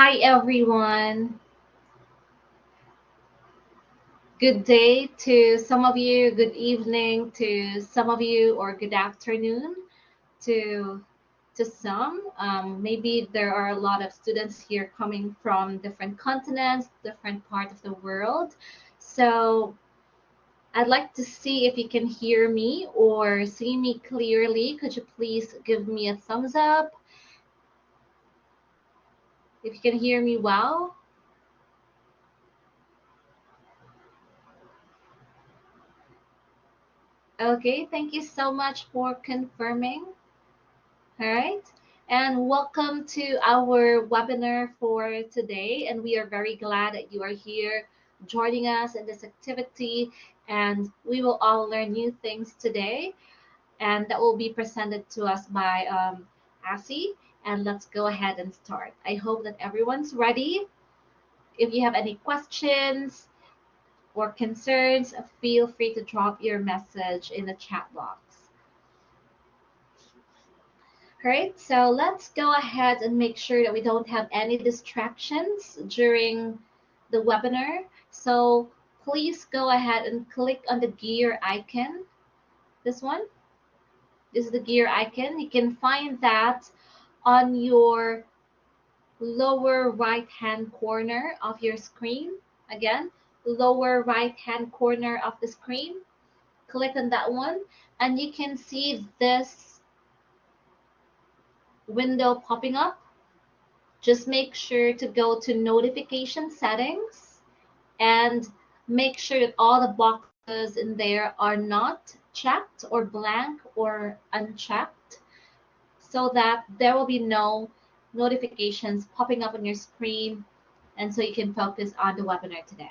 Hi, everyone. Good day to some of you, good evening to some of you, or good afternoon to some. Maybe there are a lot of students here coming from different continents, different part of the world. So I'd like to see if you can hear me or see me clearly. Could you please give me a thumbs up if you can hear me well? Okay, thank you so much for confirming. All right. And welcome to our webinar for today. And we are very glad that you are here joining us in this activity. And we will all learn new things today. And that will be presented to us by Asi. And let's go ahead and start. I hope that everyone's ready. If you have any questions or concerns, feel free to drop your message in the chat box. All right, so let's go ahead and make sure that we don't have any distractions during the webinar. So please go ahead and click on the gear icon. This one, this is the gear icon. You can find that on your lower right-hand corner of your screen. Again, lower right-hand corner of the screen. Click on that one, and you can see this window popping up. Just make sure to go to notification settings and make sure that all the boxes in there are not checked or blank or unchecked so that there will be no notifications popping up on your screen and so you can focus on the webinar today.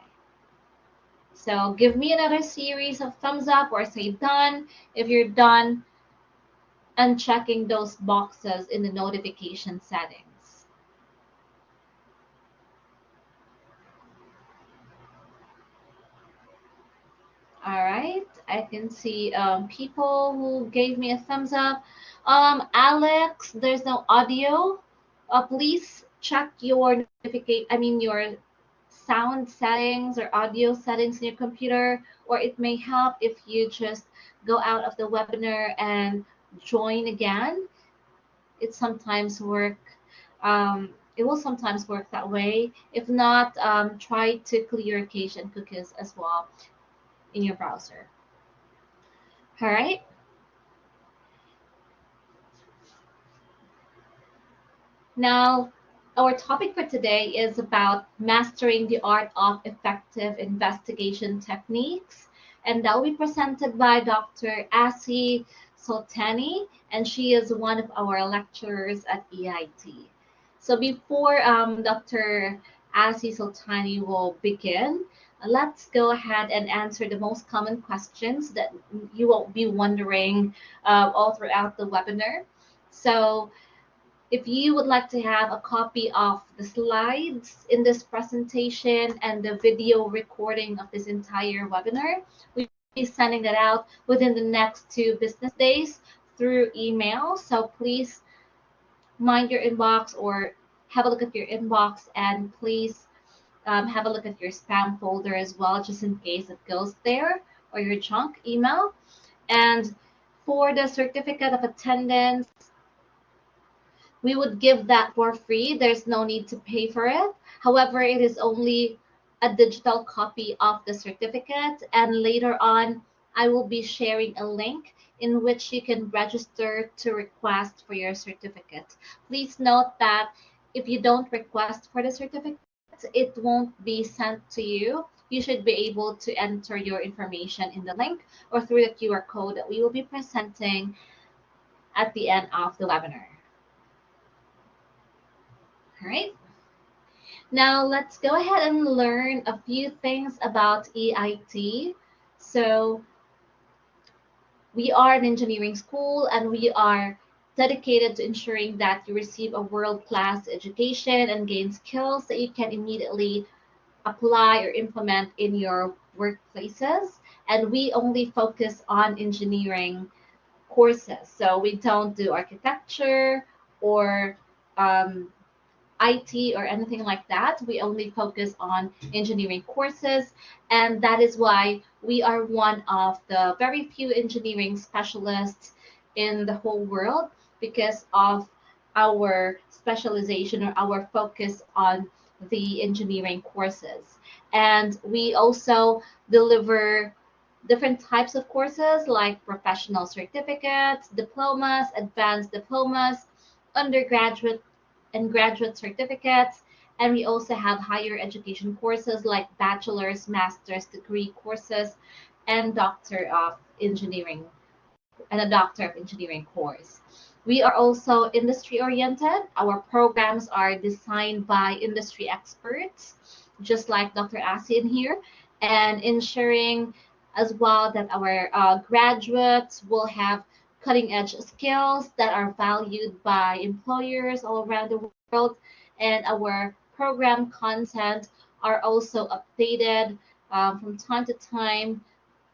So give me another series of thumbs up or say done if you're done unchecking those boxes in the notification settings. All right, I can see people who gave me a thumbs up. Alex, there's no audio. Please check your your sound settings or audio settings in your computer, or it may help if you just go out of the webinar and join again. It sometimes work. It will sometimes work that way. If not, try to clear cache and cookies as well in your browser. All right. Now, our topic for today is about mastering the art of effective investigation techniques, and that will be presented by Dr. Asi Sultani, and she is one of our lecturers at EIT. So before Dr. Asi Sultani will begin, let's go ahead and answer the most common questions that you will be wondering all throughout the webinar. So if you would like to have a copy of the slides in this presentation and the video recording of this entire webinar, we'll be sending that out within the next 2 business days through email. So please mind your inbox or have a look at your inbox, and please have a look at your spam folder as well, just in case it goes there, or your junk email. And for the certificate of attendance, we would give that for free. There's no need to pay for it. However, it is only a digital copy of the certificate. And later on, I will be sharing a link in which you can register to request for your certificate. Please note that if you don't request for the certificate, it won't be sent to you. You should be able to enter your information in the link or through the QR code that we will be presenting at the end of the webinar. All right. Now let's go ahead and learn a few things about EIT. So we are an engineering school and we are dedicated to ensuring that you receive a world-class education and gain skills that you can immediately apply or implement in your workplaces. And we only focus on engineering courses. So we don't do architecture or um, IT or anything like that. We only focus on engineering courses, and that is why we are one of the very few engineering specialists in the whole world because of our specialization or our focus on the engineering courses. And we also deliver different types of courses like professional certificates, diplomas, advanced diplomas, undergraduate and graduate certificates. And we also have higher education courses like bachelor's, master's degree courses, and Doctor of Engineering and a Doctor of Engineering course. We are also industry oriented. Our programs are designed by industry experts, just like Dr. Asin here, and ensuring as well that our graduates will have cutting edge skills that are valued by employers all around the world. And our program content are also updated from time to time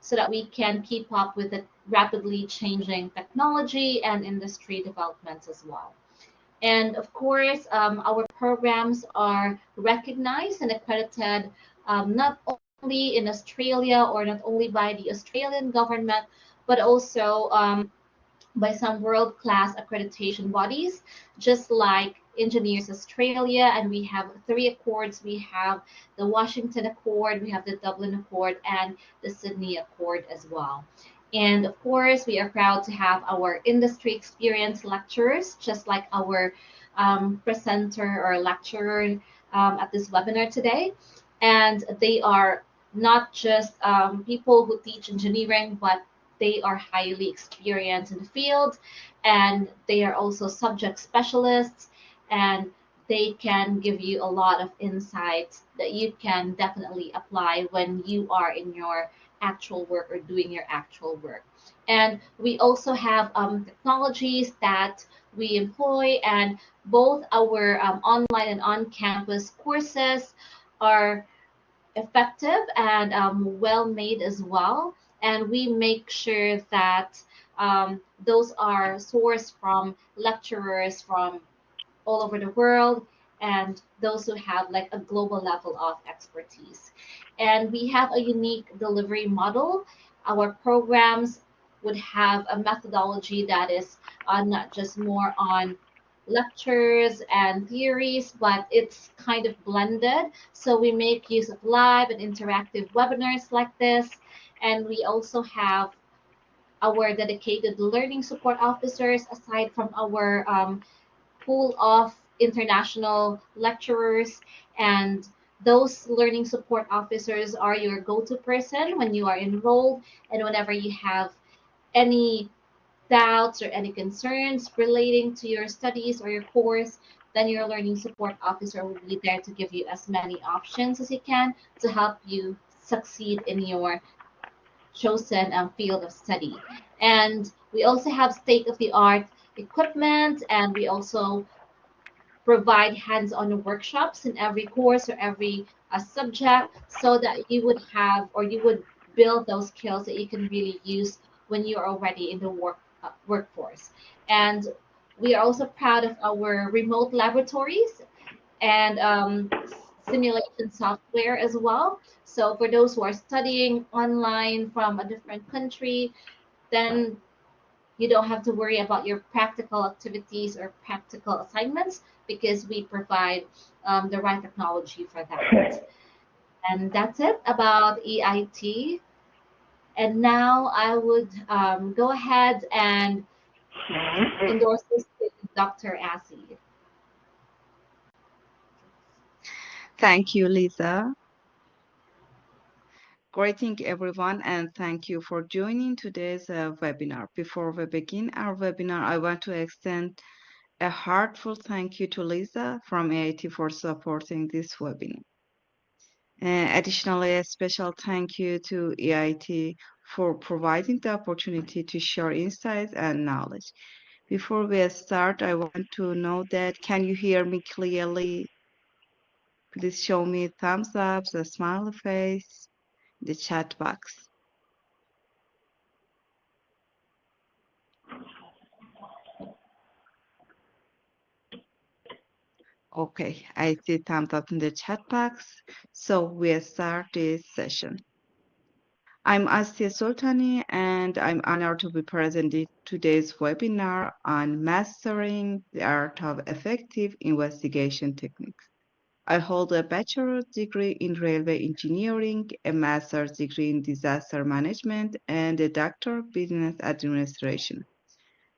so that we can keep up with the rapidly changing technology and industry developments as well. And of course, our programs are recognized and accredited not only in Australia or not only by the Australian government, but also by some world-class accreditation bodies, just like Engineers Australia, and we have three accords. We have the Washington Accord, we have the Dublin Accord, and the Sydney Accord as well. And of course, we are proud to have our industry experience lecturers, just like our presenter or lecturer at this webinar today. And they are not just people who teach engineering, but they are highly experienced in the field and they are also subject specialists and they can give you a lot of insights that you can definitely apply when you are in your actual work or doing your actual work. And we also have technologies that we employ, and both our online and on campus courses are effective and well made as well. And we make sure that those are sourced from lecturers from all over the world and those who have like a global level of expertise. And we have a unique delivery model. Our programs would have a methodology that is not just more on lectures and theories, but it's kind of blended. So we make use of live and interactive webinars like this. And we also have our dedicated learning support officers aside from our pool of international lecturers, and those learning support officers are your go-to person when you are enrolled and whenever you have any doubts or any concerns relating to your studies or your course, then your learning support officer will be there to give you as many options as he can to help you succeed in your chosen field of study. And we also have state-of-the-art equipment, and we also provide hands-on workshops in every course or every subject so that you would have or you would build those skills that you can really use when you're already in the workforce. And we are also proud of our remote laboratories and simulation software as well. So for those who are studying online from a different country, then you don't have to worry about your practical activities or practical assignments because we provide the right technology for that. And that's it about EIT. And now I would go ahead and endorse this to Dr. Assy. Thank you, Lisa. Greeting everyone, and thank you for joining today's webinar. Before we begin our webinar, I want to extend a heartfelt thank you to Lisa from AIT for supporting this webinar. Additionally, a special thank you to EIT for providing the opportunity to share insights and knowledge. Before we start, I want to know that can you hear me clearly? Please show me thumbs up, a smiley face, the chat box. Okay, I see thumbs up in the chat box. So we'll start this session. I'm Astia Soltani, and I'm honored to be present in today's webinar on mastering the art of effective investigation techniques. I hold a bachelor's degree in railway engineering, a master's degree in disaster management, and a doctor of business administration.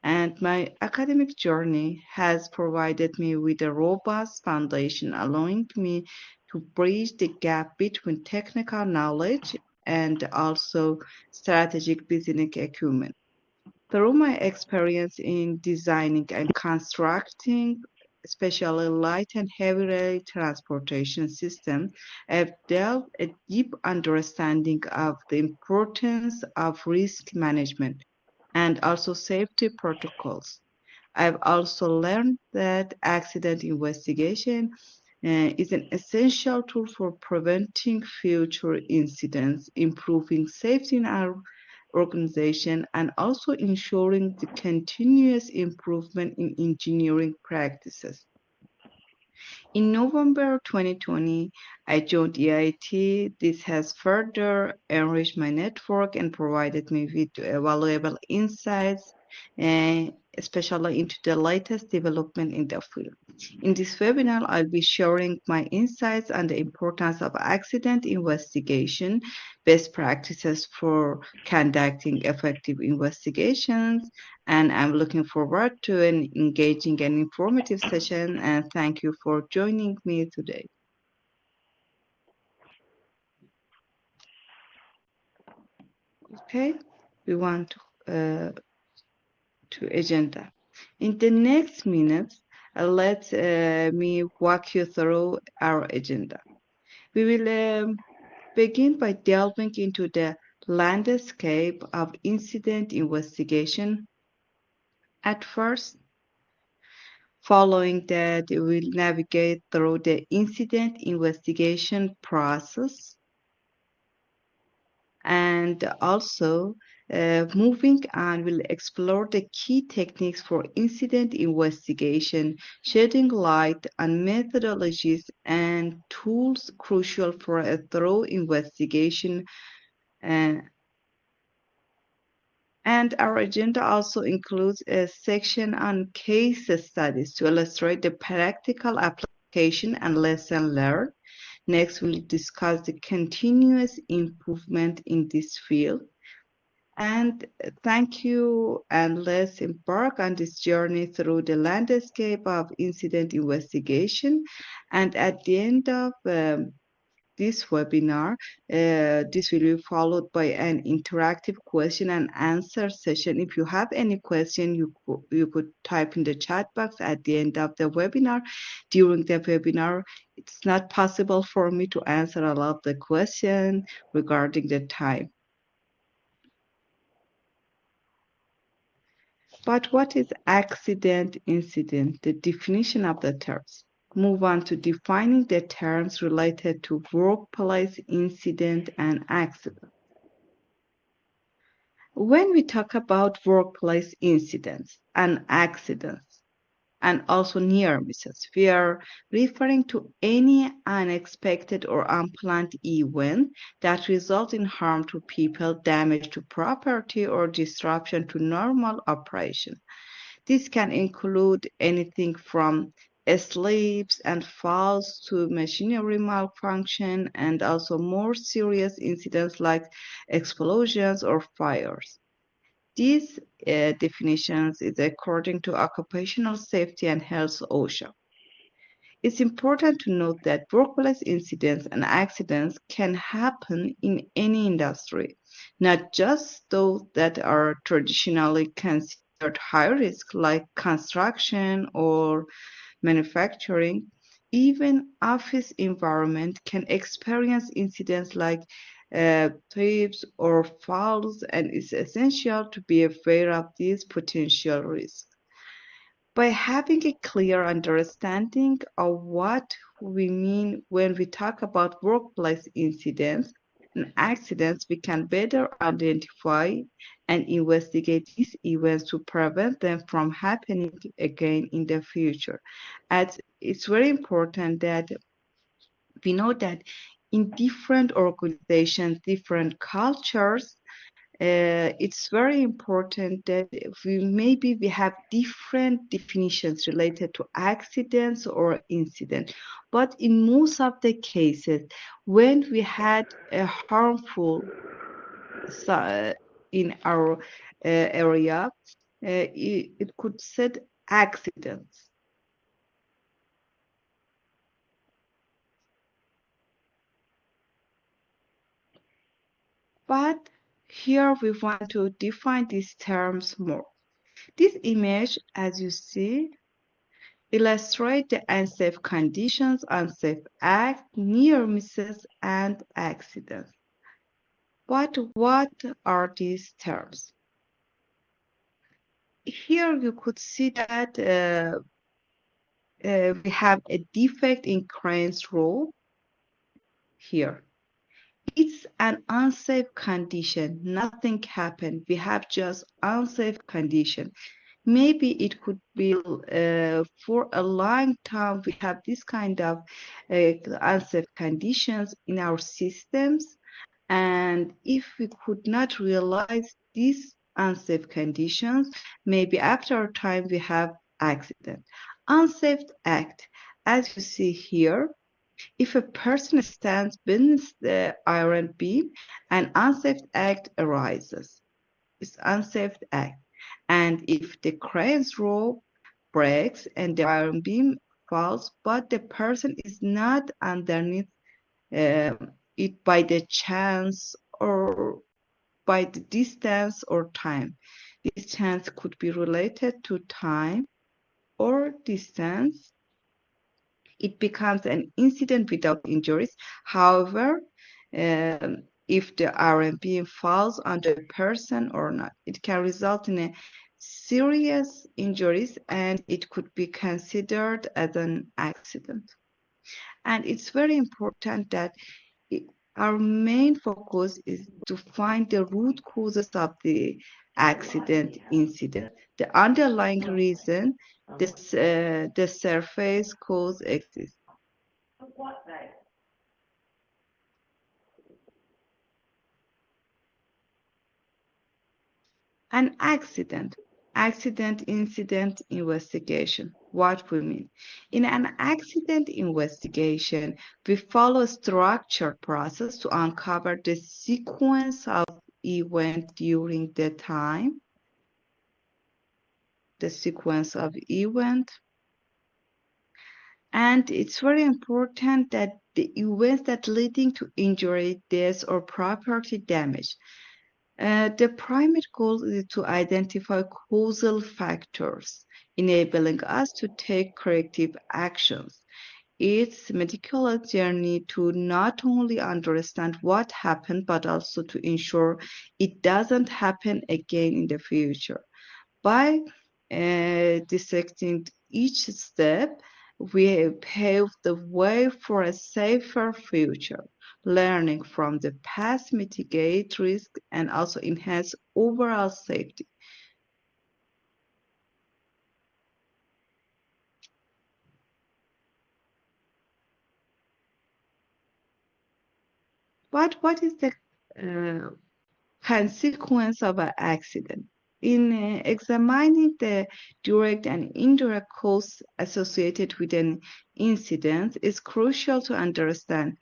And my academic journey has provided me with a robust foundation, allowing me to bridge the gap between technical knowledge and also strategic business acumen. Through my experience in designing and constructing, especially light and heavy rail transportation systems, I've developed a deep understanding of the importance of risk management and also safety protocols. I've also learned that accident investigation is an essential tool for preventing future incidents, improving safety in our organization, and also ensuring the continuous improvement in engineering practices. In November 2020, I joined EIT. This has further enriched my network and provided me with valuable insights, especially into the latest development in the field. In this webinar, I'll be sharing my insights on the importance of accident investigation, best practices for conducting effective investigations, and I'm looking forward to an engaging and informative session. And thank you for joining me today. Okay, we want to agenda. In the next minutes, let me walk you through our agenda. We will begin by delving into the landscape of incident investigation. At first, following that, we'll navigate through the incident investigation process and also moving on, we'll explore the key techniques for incident investigation, shedding light on methodologies and tools crucial for a thorough investigation. Uh, and our agenda also includes a section on case studies to illustrate the practical application and lesson learned. Next, we'll discuss the continuous improvement in this field. And thank you, and let's embark on this journey through the landscape of incident investigation. And at the end of this webinar, this will be followed by an interactive question and answer session. If you have any question, you could type in the chat box at the end of the webinar. During the webinar, it's not possible for me to answer all of the questions regarding the time. But what is accident incident? The definition of the terms. Move on to defining the terms related to workplace incident and accident. When we talk about workplace incidents and accidents, and also near misses, we are referring to any unexpected or unplanned event that results in harm to people, damage to property, or disruption to normal operation. This can include anything from slips and falls to machinery malfunction, and also more serious incidents like explosions or fires. These definitions is according to Occupational Safety and Health OSHA. It's important to note that workplace incidents and accidents can happen in any industry, not just those that are traditionally considered high risk, like construction or manufacturing. Even office environment can experience incidents like thieves or falls, and it's essential to be aware of these potential risks. By having a clear understanding of what we mean when we talk about workplace incidents, and accidents, we can better identify and investigate these events to prevent them from happening again in the future. As it's very important that we know that in different organizations, different cultures, it's very important that we have different definitions related to accidents or incidents. But in most of the cases, when we had a harmful in our area, it could set accidents. But here we want to define these terms more. This image, as you see, illustrate the unsafe conditions, unsafe act, near misses, and accidents. But what are these terms? Here you could see that we have a defect in crane's rope here. It's an unsafe condition. Nothing happened. We have just unsafe condition. Maybe it could be for a long time we have this kind of unsafe conditions in our systems, and if we could not realize these unsafe conditions, maybe after a time we have accident. Unsafe act, as you see here, if a person stands beneath the iron beam, an unsafe act arises. It's unsafe act. And if the crane's rope breaks and the iron beam falls, but the person is not underneath it by the chance or by the distance or time. This chance could be related to time or distance. It becomes an incident without injuries. However, if the iron beam falls on the person or not, it can result in a serious injuries and it could be considered as an accident. And it's very important that our main focus is to find the root causes of the accident incident. The underlying reason, the surface cause exists. An accident incident investigation. What we mean. In an accident investigation, we follow a structured process to uncover the sequence of event during the time, the sequence of event. And it's very important that the events that leading to injury, death, or property damage. The primary goal is to identify causal factors, enabling us to take corrective actions. It's medical journey to not only understand what happened, but also to ensure it doesn't happen again in the future. By dissecting each step, we pave the way for a safer future. Learning from the past mitigate risk and also enhance overall safety. But what is the uh, consequence of an accident? In examining the direct and indirect costs associated with an incident, it's crucial to understand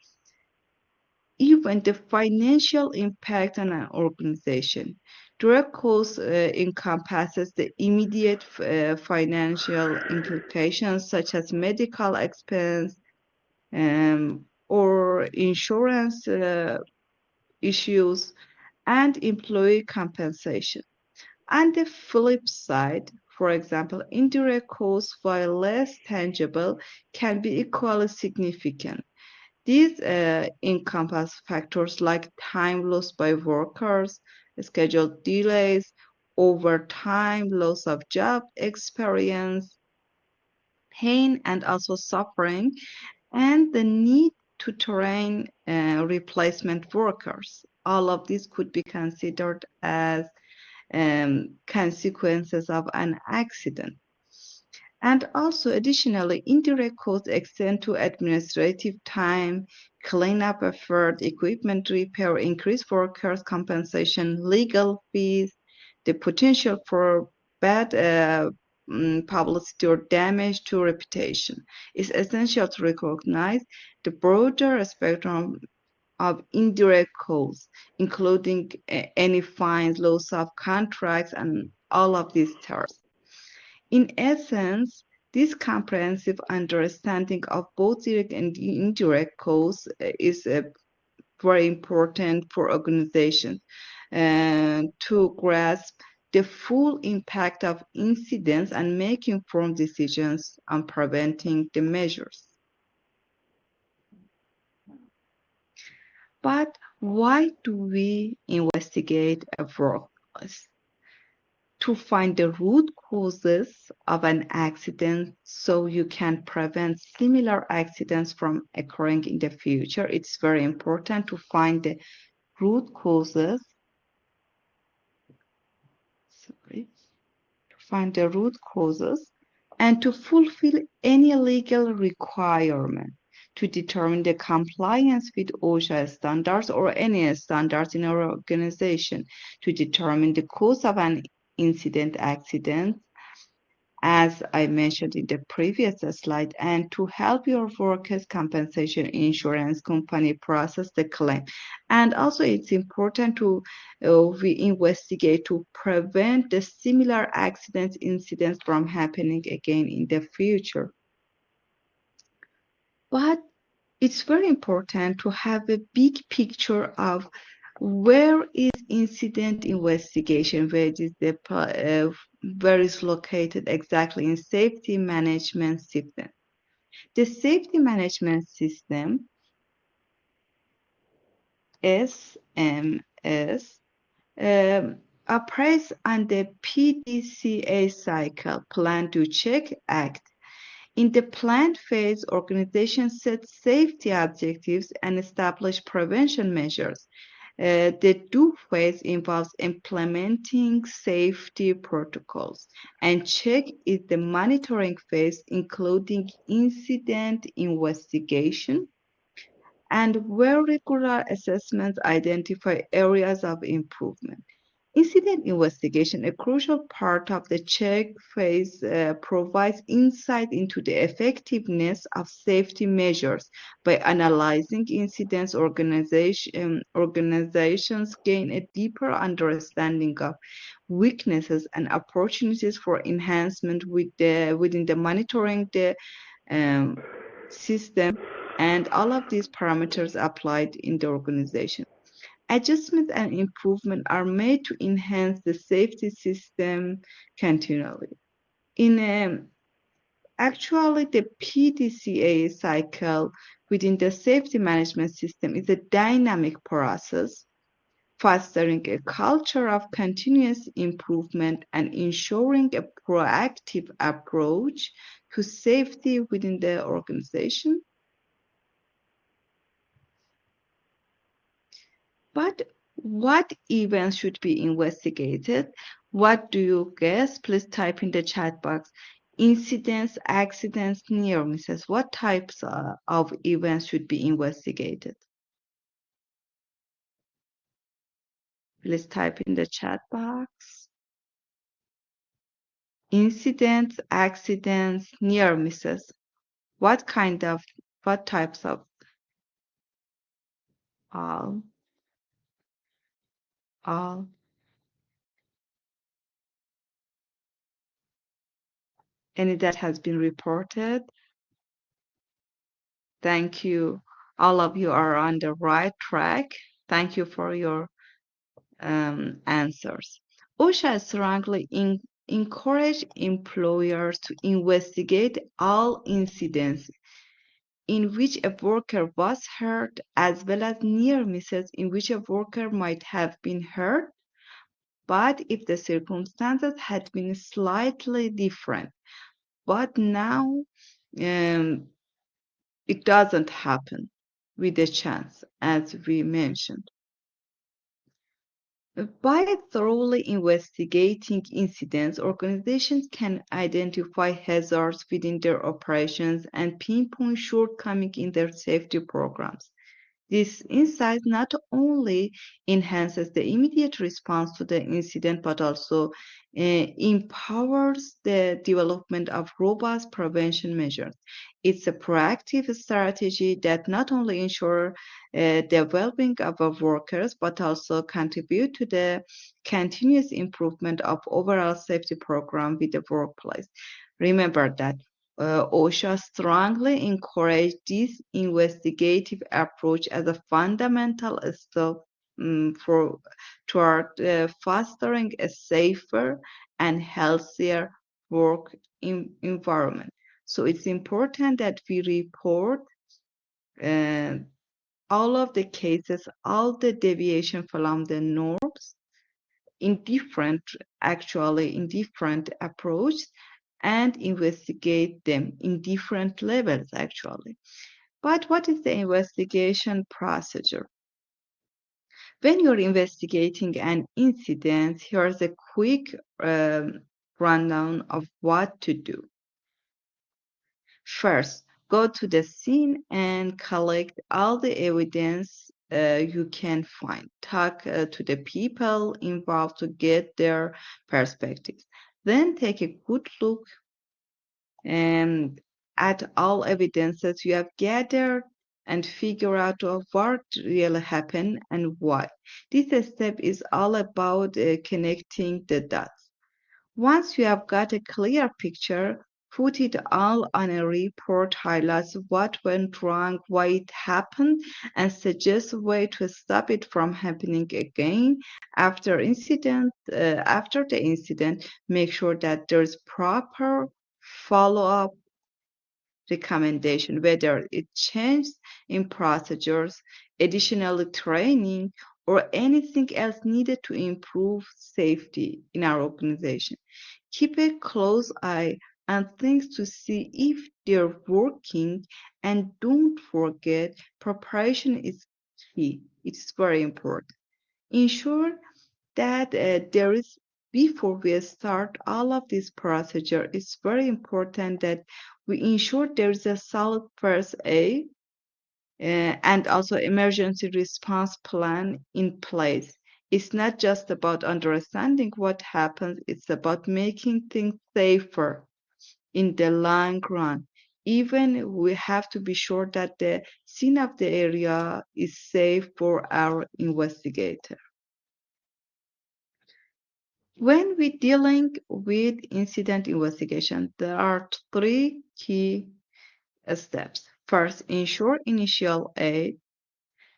even the financial impact on an organization. Direct costs encompasses the immediate financial implications such as medical expense or insurance issues and employee compensation. On the flip side, for example, indirect costs, while less tangible, can be equally significant. These encompass factors like time lost by workers, scheduled delays, overtime, loss of job experience, pain and also suffering, and the need to train replacement workers. All of this could be considered as consequences of an accident. And also, additionally, indirect costs extend to administrative time, cleanup effort, equipment repair, increased workers' compensation, legal fees, the potential for bad publicity or damage to reputation. It's essential to recognize the broader spectrum of indirect costs, including any fines, loss of contracts, and all of these terms. In essence, this comprehensive understanding of both direct and indirect costs is very important for organizations to grasp the full impact of incidents and make informed decisions on preventing the measures. But why do we investigate a workplace? To find the root causes of an accident so you can prevent similar accidents from occurring in the future. It's very important to find the root causes. Sorry. Find the root causes and to fulfill any legal requirement to determine the compliance with OSHA standards or any standards in our organization to determine the cause of an incident accident, as I mentioned in the previous slide, and to help your workers' compensation insurance company process the claim. And also, it's important to we investigate to prevent the similar accidents, incidents from happening again in the future. But it's very important to have a big picture of where is incident investigation, where is located exactly in safety management system. The safety management system, SMS, operates on the PDCA cycle, plan, do, check, act. In the planned phase, organizations set safety objectives and establish prevention measures. The do phase involves implementing safety protocols, and check is the monitoring phase, including incident investigation, and where regular assessments identify areas of improvement. Incident investigation, a crucial part of the check phase, provides insight into the effectiveness of safety measures. By analyzing incidents, organizations gain a deeper understanding of weaknesses and opportunities for enhancement within the monitoring the um, system, and all of these parameters applied in the organization. Adjustments and improvements are made to enhance the safety system continually. Actually, the PDCA cycle within the safety management system is a dynamic process, fostering a culture of continuous improvement and ensuring a proactive approach to safety within the organization. But what events should be investigated? What do you guess? Please type in the chat box. Incidents, accidents, near misses. What types of events should be investigated? Please type in the chat box. Incidents, accidents, near misses. What types of all, all, any that has been reported? Thank you. All of you are on the right track. Thank you for your answers. OSHA strongly encourage employers to investigate all incidents in which a worker was hurt, as well as near misses in which a worker might have been hurt, but if the circumstances had been slightly different. But now it doesn't happen. with a chance, as we mentioned. By thoroughly investigating incidents, organizations can identify hazards within their operations and pinpoint shortcomings in their safety programs. This insight not only enhances the immediate response to the incident but also empowers the development of robust prevention measures. It's a proactive strategy that not only ensures the well-being of our workers but also contribute to the continuous improvement of overall safety program with the workplace. Remember that OSHA strongly encouraged this investigative approach as a fundamental step toward fostering a safer and healthier work environment. So it's important that we report uh, all of the cases, all the deviation from the norms in different, actually in different approach and investigate them in different levels actually. But what is the investigation procedure? When you're investigating an incident, here's a quick rundown of what to do. First, go to the scene and collect all the evidence you can find. Talk to the people involved to get their perspectives. Then take a good look and at all evidences you have gathered and figure out what really happened and why. This step is all about connecting the dots. Once you have got a clear picture, put it all on a report, highlights what went wrong, why it happened, and suggest a way to stop it from happening again. After the incident, make sure that there's proper follow-up recommendation, whether it changes in procedures, additional training, or anything else needed to improve safety in our organization. Keep a close eye on things to see if they're working, and don't forget preparation is key. It's very important. Ensure that there is before we start all of this procedure, it's very important that we ensure there is a solid first aid and also emergency response plan in place. It's not just about understanding what happens, it's about making things safer in the long run. Even we have to be sure that the scene of the area is safe for our investigator. When we're dealing with incident investigation, there are three key steps. First, ensure initial aid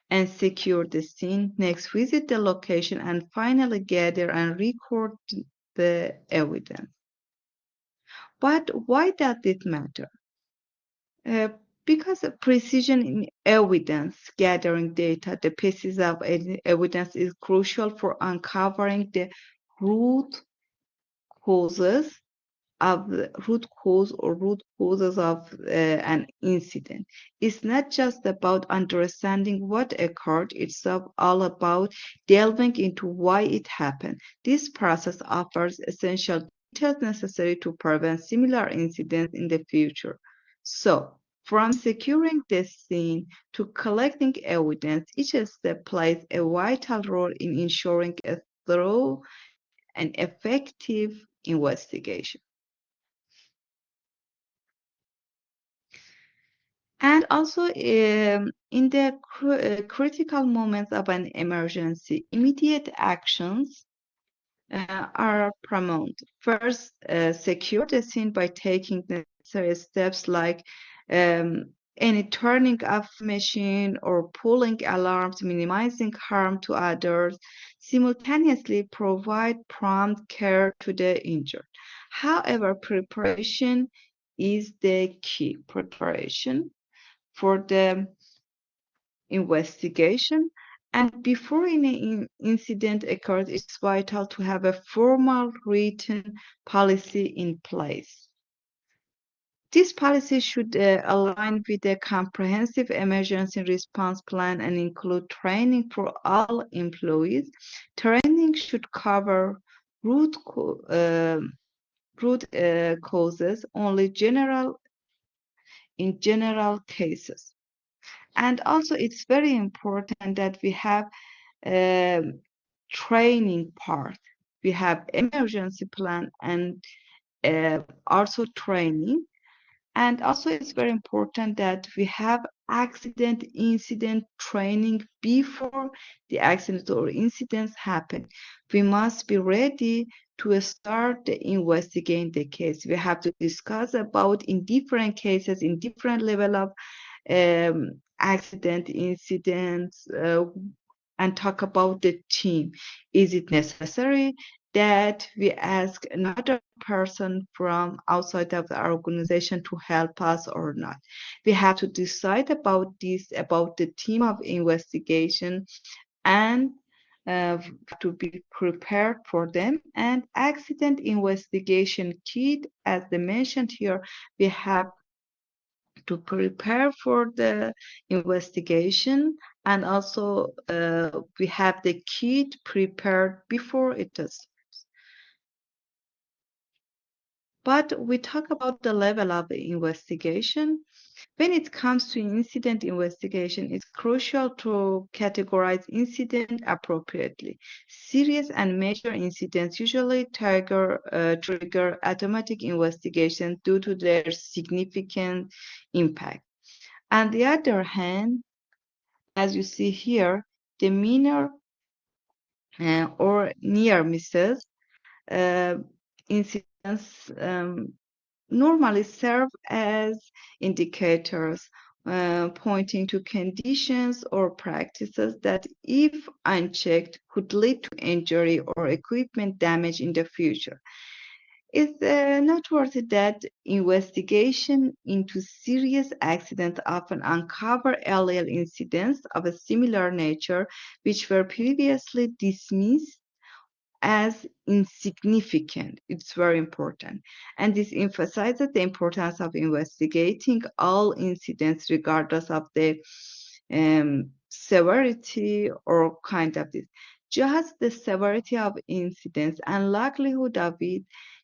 and secure the scene. Next, visit the location and finally gather and record the evidence. But why does it matter? Uh, because of precision in evidence gathering data, the pieces of evidence is crucial for uncovering the root causes of the root cause or root causes of an incident. It's not just about understanding what occurred, it's all about delving into why it happened. This process offers essential details necessary to prevent similar incidents in the future. So, from securing the scene to collecting evidence, each step plays a vital role in ensuring a thorough and effective investigation. And also, in the critical moments of an emergency, immediate actions are paramount. First, secure the scene by taking necessary steps like um, any turning off machine or pulling alarms, minimizing harm to others. Simultaneously, provide prompt care to the injured. However, preparation is the key. Preparation for the investigation. And before any incident occurs, it's vital to have a formal written policy in place. This policy should align with a comprehensive emergency response plan and include training for all employees. Training should cover root, co- uh, root causes only in general cases. And also, it's very important that we have um training part. We have emergency plan and also training. And also, it's very important that we have accident incident training before the accident or incidents happen. We must be ready to start investigating the case. We have to discuss about in different cases, in different level of accident incidents, and talk about the team. Is it necessary that we ask another person from outside of the organization to help us or not? We have to decide about this, about the team of investigation, and to be prepared for them. And accident investigation kit, as they mentioned here, we have to prepare for the investigation, and also we have the kit prepared before it is. But we talk about the level of the investigation. When it comes to incident investigation, it's crucial to categorize incident appropriately. Serious and major incidents usually trigger automatic investigation due to their significant impact. On the other hand, as you see here, the minor or near misses uh, incidents normally serve as indicators pointing to conditions or practices that, if unchecked, could lead to injury or equipment damage in the future. It's noteworthy that investigation into serious accidents often uncover earlier incidents of a similar nature, which were previously dismissed as insignificant. It's very important. And this emphasizes the importance of investigating all incidents, regardless of the severity or kind of this. Just the severity of incidents and likelihood of it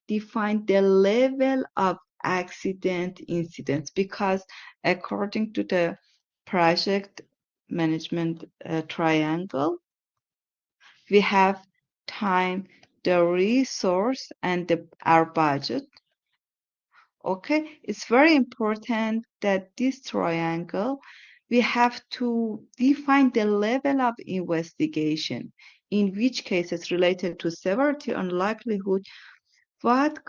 define the level of accident incidents, because according to the project management triangle, we have time, the resource, and our budget. Okay, it's very important that this triangle, we have to define the level of investigation, in which cases related to severity and likelihood, what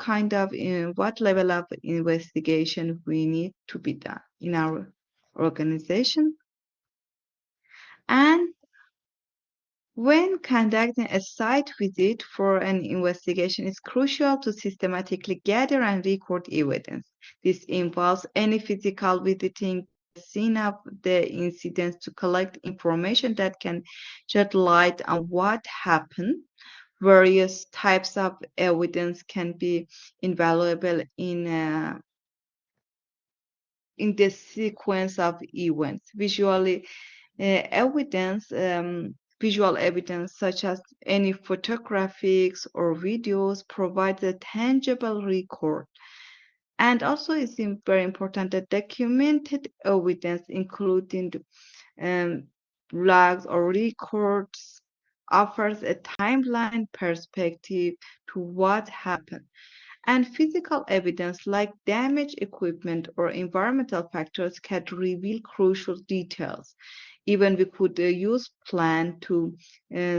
level of investigation we need to be done in our organization. And when conducting a site visit for an investigation, it's crucial to systematically gather and record evidence. This involves any physical visiting the scene of the incident to collect information that can shed light on what happened. Various types of evidence can be invaluable in the sequence of events. Evidence, visual evidence such as any photographics or videos provides a tangible record. And also it's very important that documented evidence, including um, logs or records, offers a timeline perspective to what happened. And physical evidence like damaged equipment or environmental factors can reveal crucial details. Even we could use plan to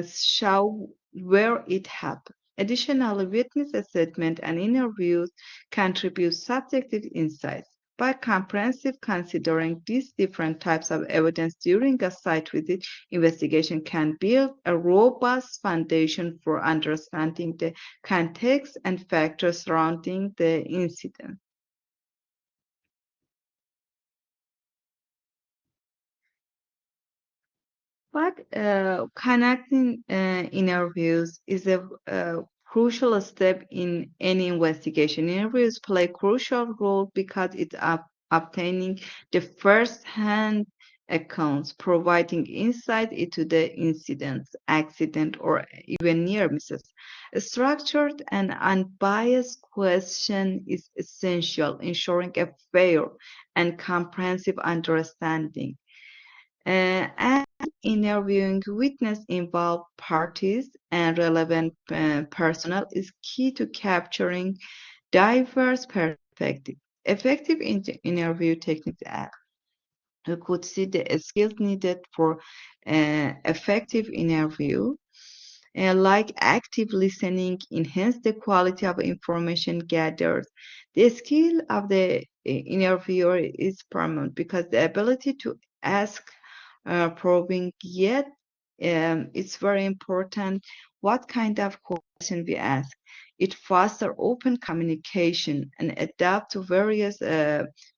show where it happened. Additionally, witness assessment and interviews contribute subjective insights. By comprehensive considering these different types of evidence during a site visit, investigation can build a robust foundation for understanding the context and factors surrounding the incident. But connecting interviews is a crucial step in any investigation. Interviews play a crucial role because it's obtaining the first-hand accounts, providing insight into the incidents, accident, or even near misses. A structured and unbiased question is essential, ensuring a fair and comprehensive understanding. And interviewing witness involved parties and relevant personnel is key to capturing diverse perspectives. Effective interview techniques you could see the skills needed for effective interview, like active listening, enhance the quality of information gathered. The skill of the interviewer is paramount because the ability to ask probing yet it's very important what kind of question we ask. It fosters open communication and adapt to various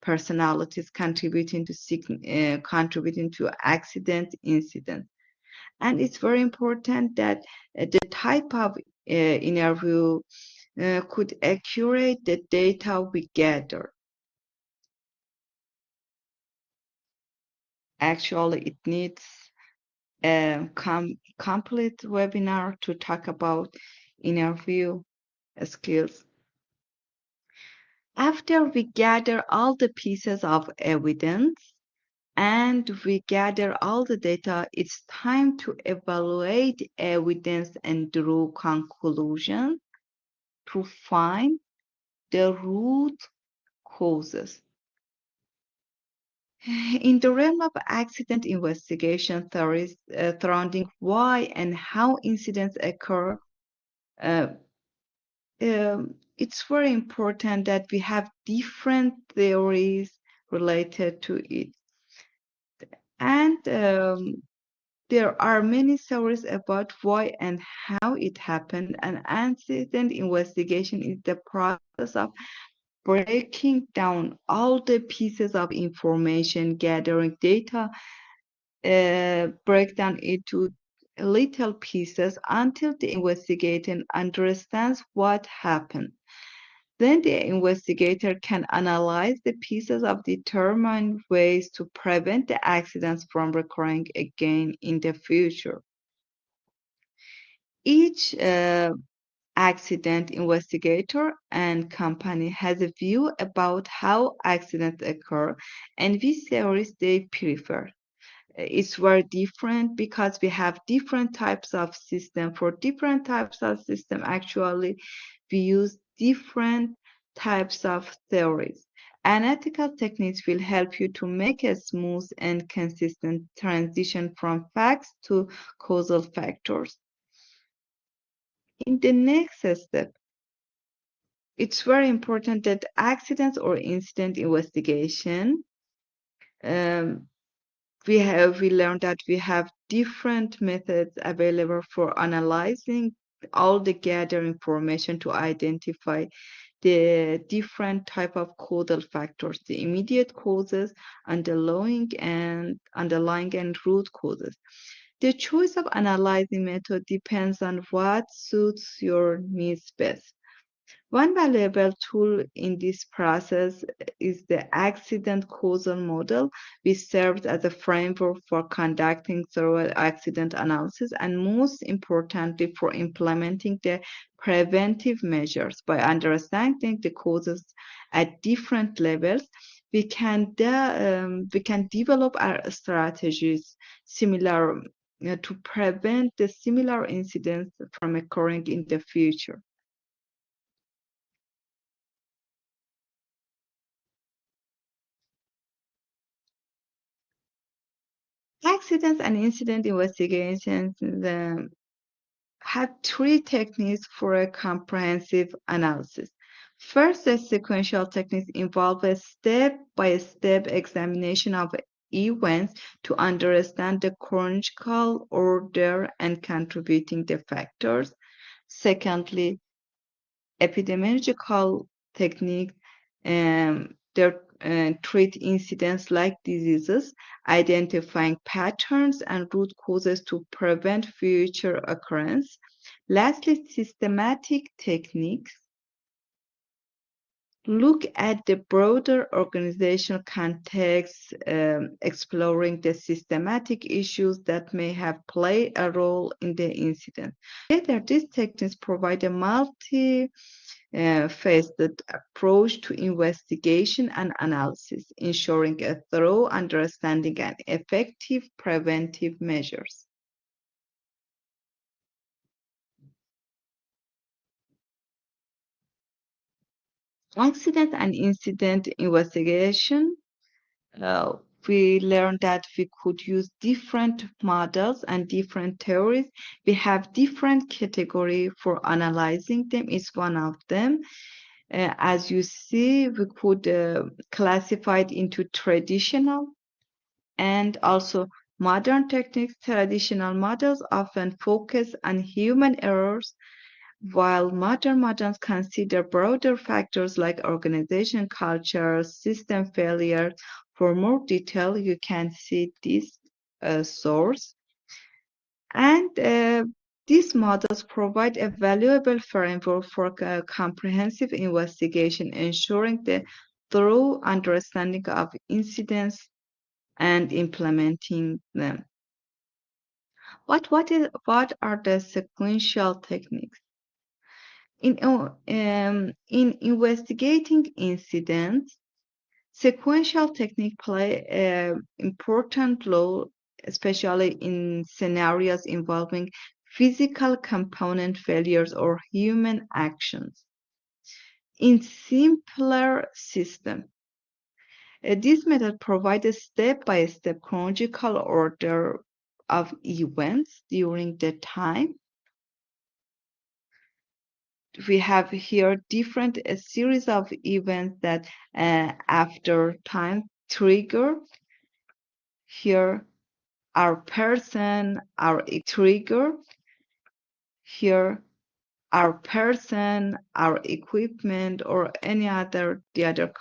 personalities contributing to accident incident. And it's very important that the type of interview could accurate the data we gather. Actually, it needs a complete webinar to talk about interview skills. After we gather all the pieces of evidence and we gather all the data, it's time to evaluate evidence and draw conclusions to find the root causes. In the realm of accident investigation theories surrounding why and how incidents occur, uh, it's very important that we have different theories related to it. And there are many theories about why and how it happened. And accident investigation is the process of breaking down all the pieces of information, gathering data, break down into little pieces until the investigator understands what happened. Then the investigator can analyze the pieces of determine ways to prevent the accidents from recurring again in the future. Each accident investigator and company has a view about how accidents occur and which theories they prefer. It's very different because we have different types of system. For different types of system, actually, we use different types of theories. Analytical techniques will help you to make a smooth and consistent transition from facts to causal factors. In the next step, it's very important that accidents or incident investigation um, we learned that we have different methods available for analyzing all the gathered information to identify the different type of causal factors, the immediate causes, underlying and root causes. The choice of analyzing method depends on what suits your needs best. One valuable tool in this process is the accident causal model, which serves as a framework for conducting thorough accident analysis and, most importantly, for implementing the preventive measures. By understanding the causes at different levels, we can develop our strategies similar to prevent the similar incidents from occurring in the future. Accidents and incident investigations have three techniques for a comprehensive analysis. First, the sequential techniques involve a step-by-step examination of events to understand the chronological order and contributing the factors. Secondly, epidemiological techniques that treat incidents like diseases, identifying patterns and root causes to prevent future occurrence. Lastly, systematic techniques look at the broader organizational context, exploring the systematic issues that may have played a role in the incident. Together, these techniques provide a multi-faceted approach to investigation and analysis, ensuring a thorough understanding and effective preventive measures. Accident and incident investigation, uh, we learned that we could use different models and different theories. We have different category for analyzing them. Is one of them. As you see, we could classify it into traditional and also modern techniques. Traditional models often focus on human errors, while modern models consider broader factors like organization culture, system failure. For more detail, you can see this source. And these models provide a valuable framework for comprehensive investigation, ensuring the thorough understanding of incidents and implementing them. What are the sequential techniques? In investigating incidents, sequential techniques play an important role, especially in scenarios involving physical component failures or human actions. In simpler systems, this method provides a step-by-step chronological order of events during the time. We have here different a series of events that after time trigger. Here our person, our trigger. Here our person, our equipment, or any other the other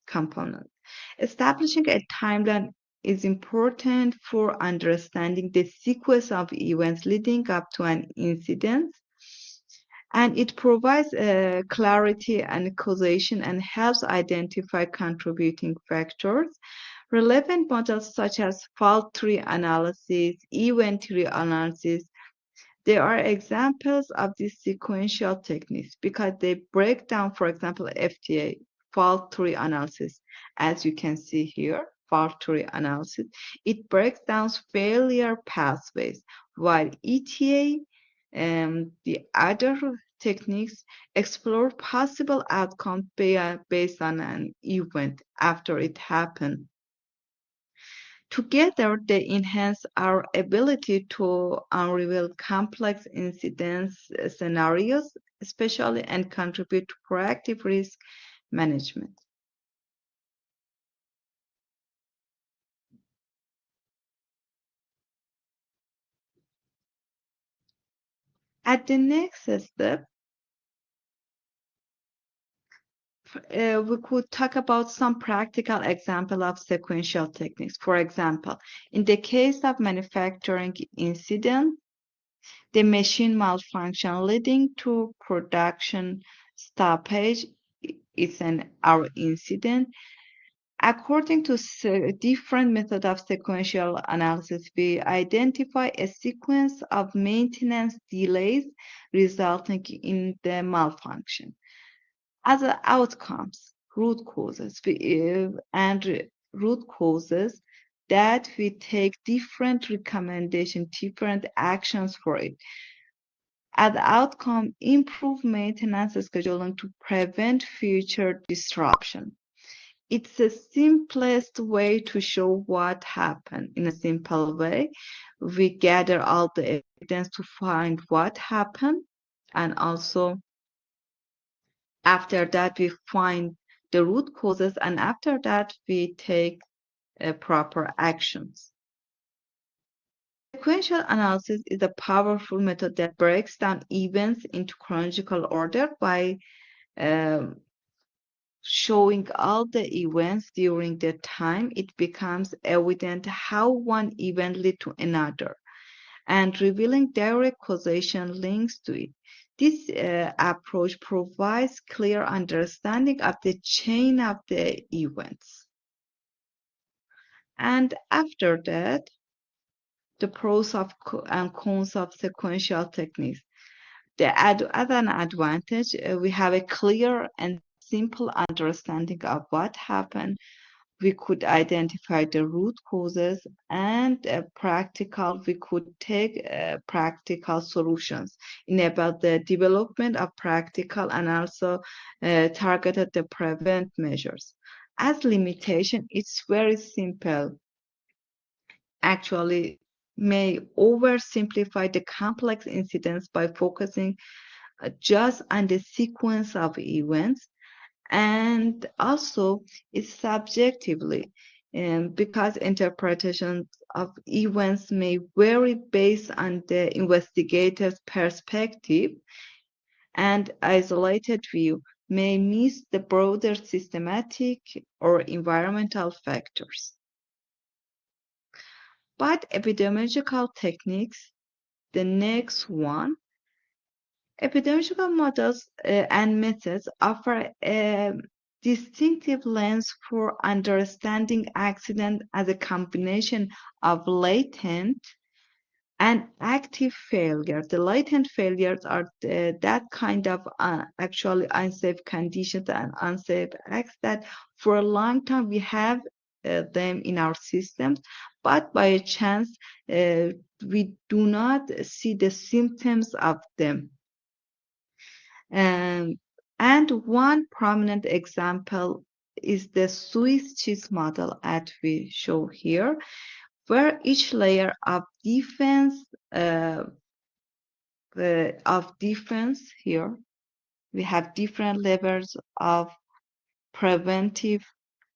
component. Establishing a timeline is important for understanding the sequence of events leading up to an incident, and it provides clarity and causation and helps identify contributing factors. Relevant models such as fault tree analysis, event tree analysis, they are examples of these sequential techniques because they break down, for example, FTA, fault tree analysis. As you can see here, fault tree analysis, it breaks down failure pathways, while ETA and the other techniques explore possible outcomes based on an event after it happened. Together, they enhance our ability to unravel complex incidents scenarios, especially, and contribute to proactive risk management. At the next step, we could talk about some practical example of sequential techniques. For example, in the case of manufacturing incident, the machine malfunction leading to production stoppage is our incident. According to different method of sequential analysis, we identify a sequence of maintenance delays resulting in the malfunction. As outcomes, root causes, root causes that we take different recommendations, different actions for it. As outcome, improve maintenance scheduling to prevent future disruption. It's the simplest way to show what happened. In a simple way, we gather all the evidence to find what happened, and also after that we find the root causes, and after that we take proper actions. Sequential analysis is a powerful method that breaks down events into chronological order by um, showing all the events during the time. It becomes evident how one event led to another. and revealing direct causation links to it. This approach provides clear understanding of the chain of the events. And after that, the pros and cons of sequential techniques. As an advantage, we have a clear and simple understanding of what happened. We could identify the root causes, and we could take practical solutions in about the development of practical and also targeted the prevent measures. As limitation, it's very simple. Actually, may oversimplify the complex incidents by focusing just on the sequence of events, and also it's subjectively, because interpretations of events may vary based on the investigator's perspective, and isolated view may miss the broader systematic or environmental factors. But epidemiological techniques, the next one, epidemiological models and methods offer a distinctive lens for understanding accident as a combination of latent and active failure. The latent failures are that kind of actually unsafe conditions and unsafe acts that for a long time we have them in our systems, but by a chance we do not see the symptoms of them. Um, and one prominent example is the Swiss cheese model as we show here, where each layer uh, of defense here, we have different levels of preventive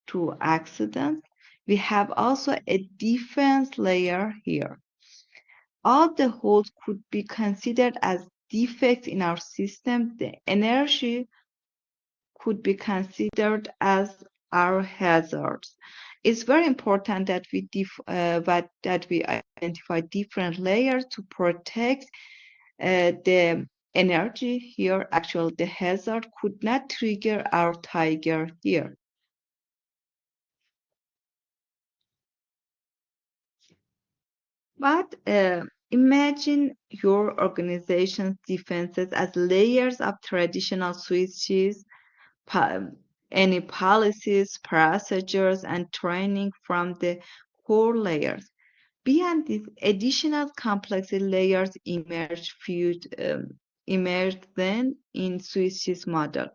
to accidents. We have also a defense layer here. All the holes could be considered as defects in our system. The energy could be considered as our hazards. It's very important that we identify different layers to protect the energy here. Actually, the hazard could not trigger our tiger here. But imagine your organization's defenses as layers of traditional switches, any policies, procedures, and training from the core layers. Beyond these additional complexity layers emerged then in Swiss's model.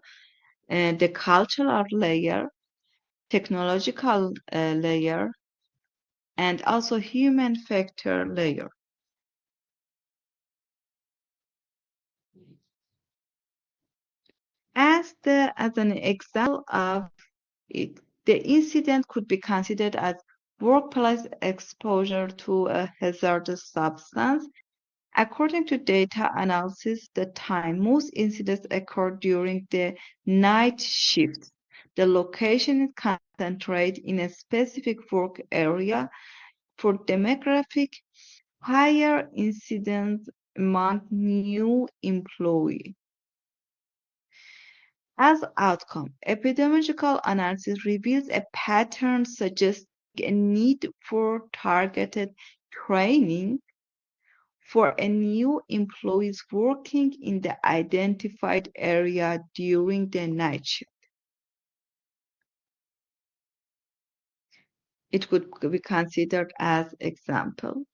The cultural layer, technological layer, and also human factor layer. As an example of it, the incident could be considered as workplace exposure to a hazardous substance. According to data analysis, the time most incidents occur during the night shifts. The location is concentrated in a specific work area. For demographic, higher incidence among new employees. As outcome, epidemiological analysis reveals a pattern suggesting a need for targeted training for a new employees working in the identified area during the night shift. It could be considered as example.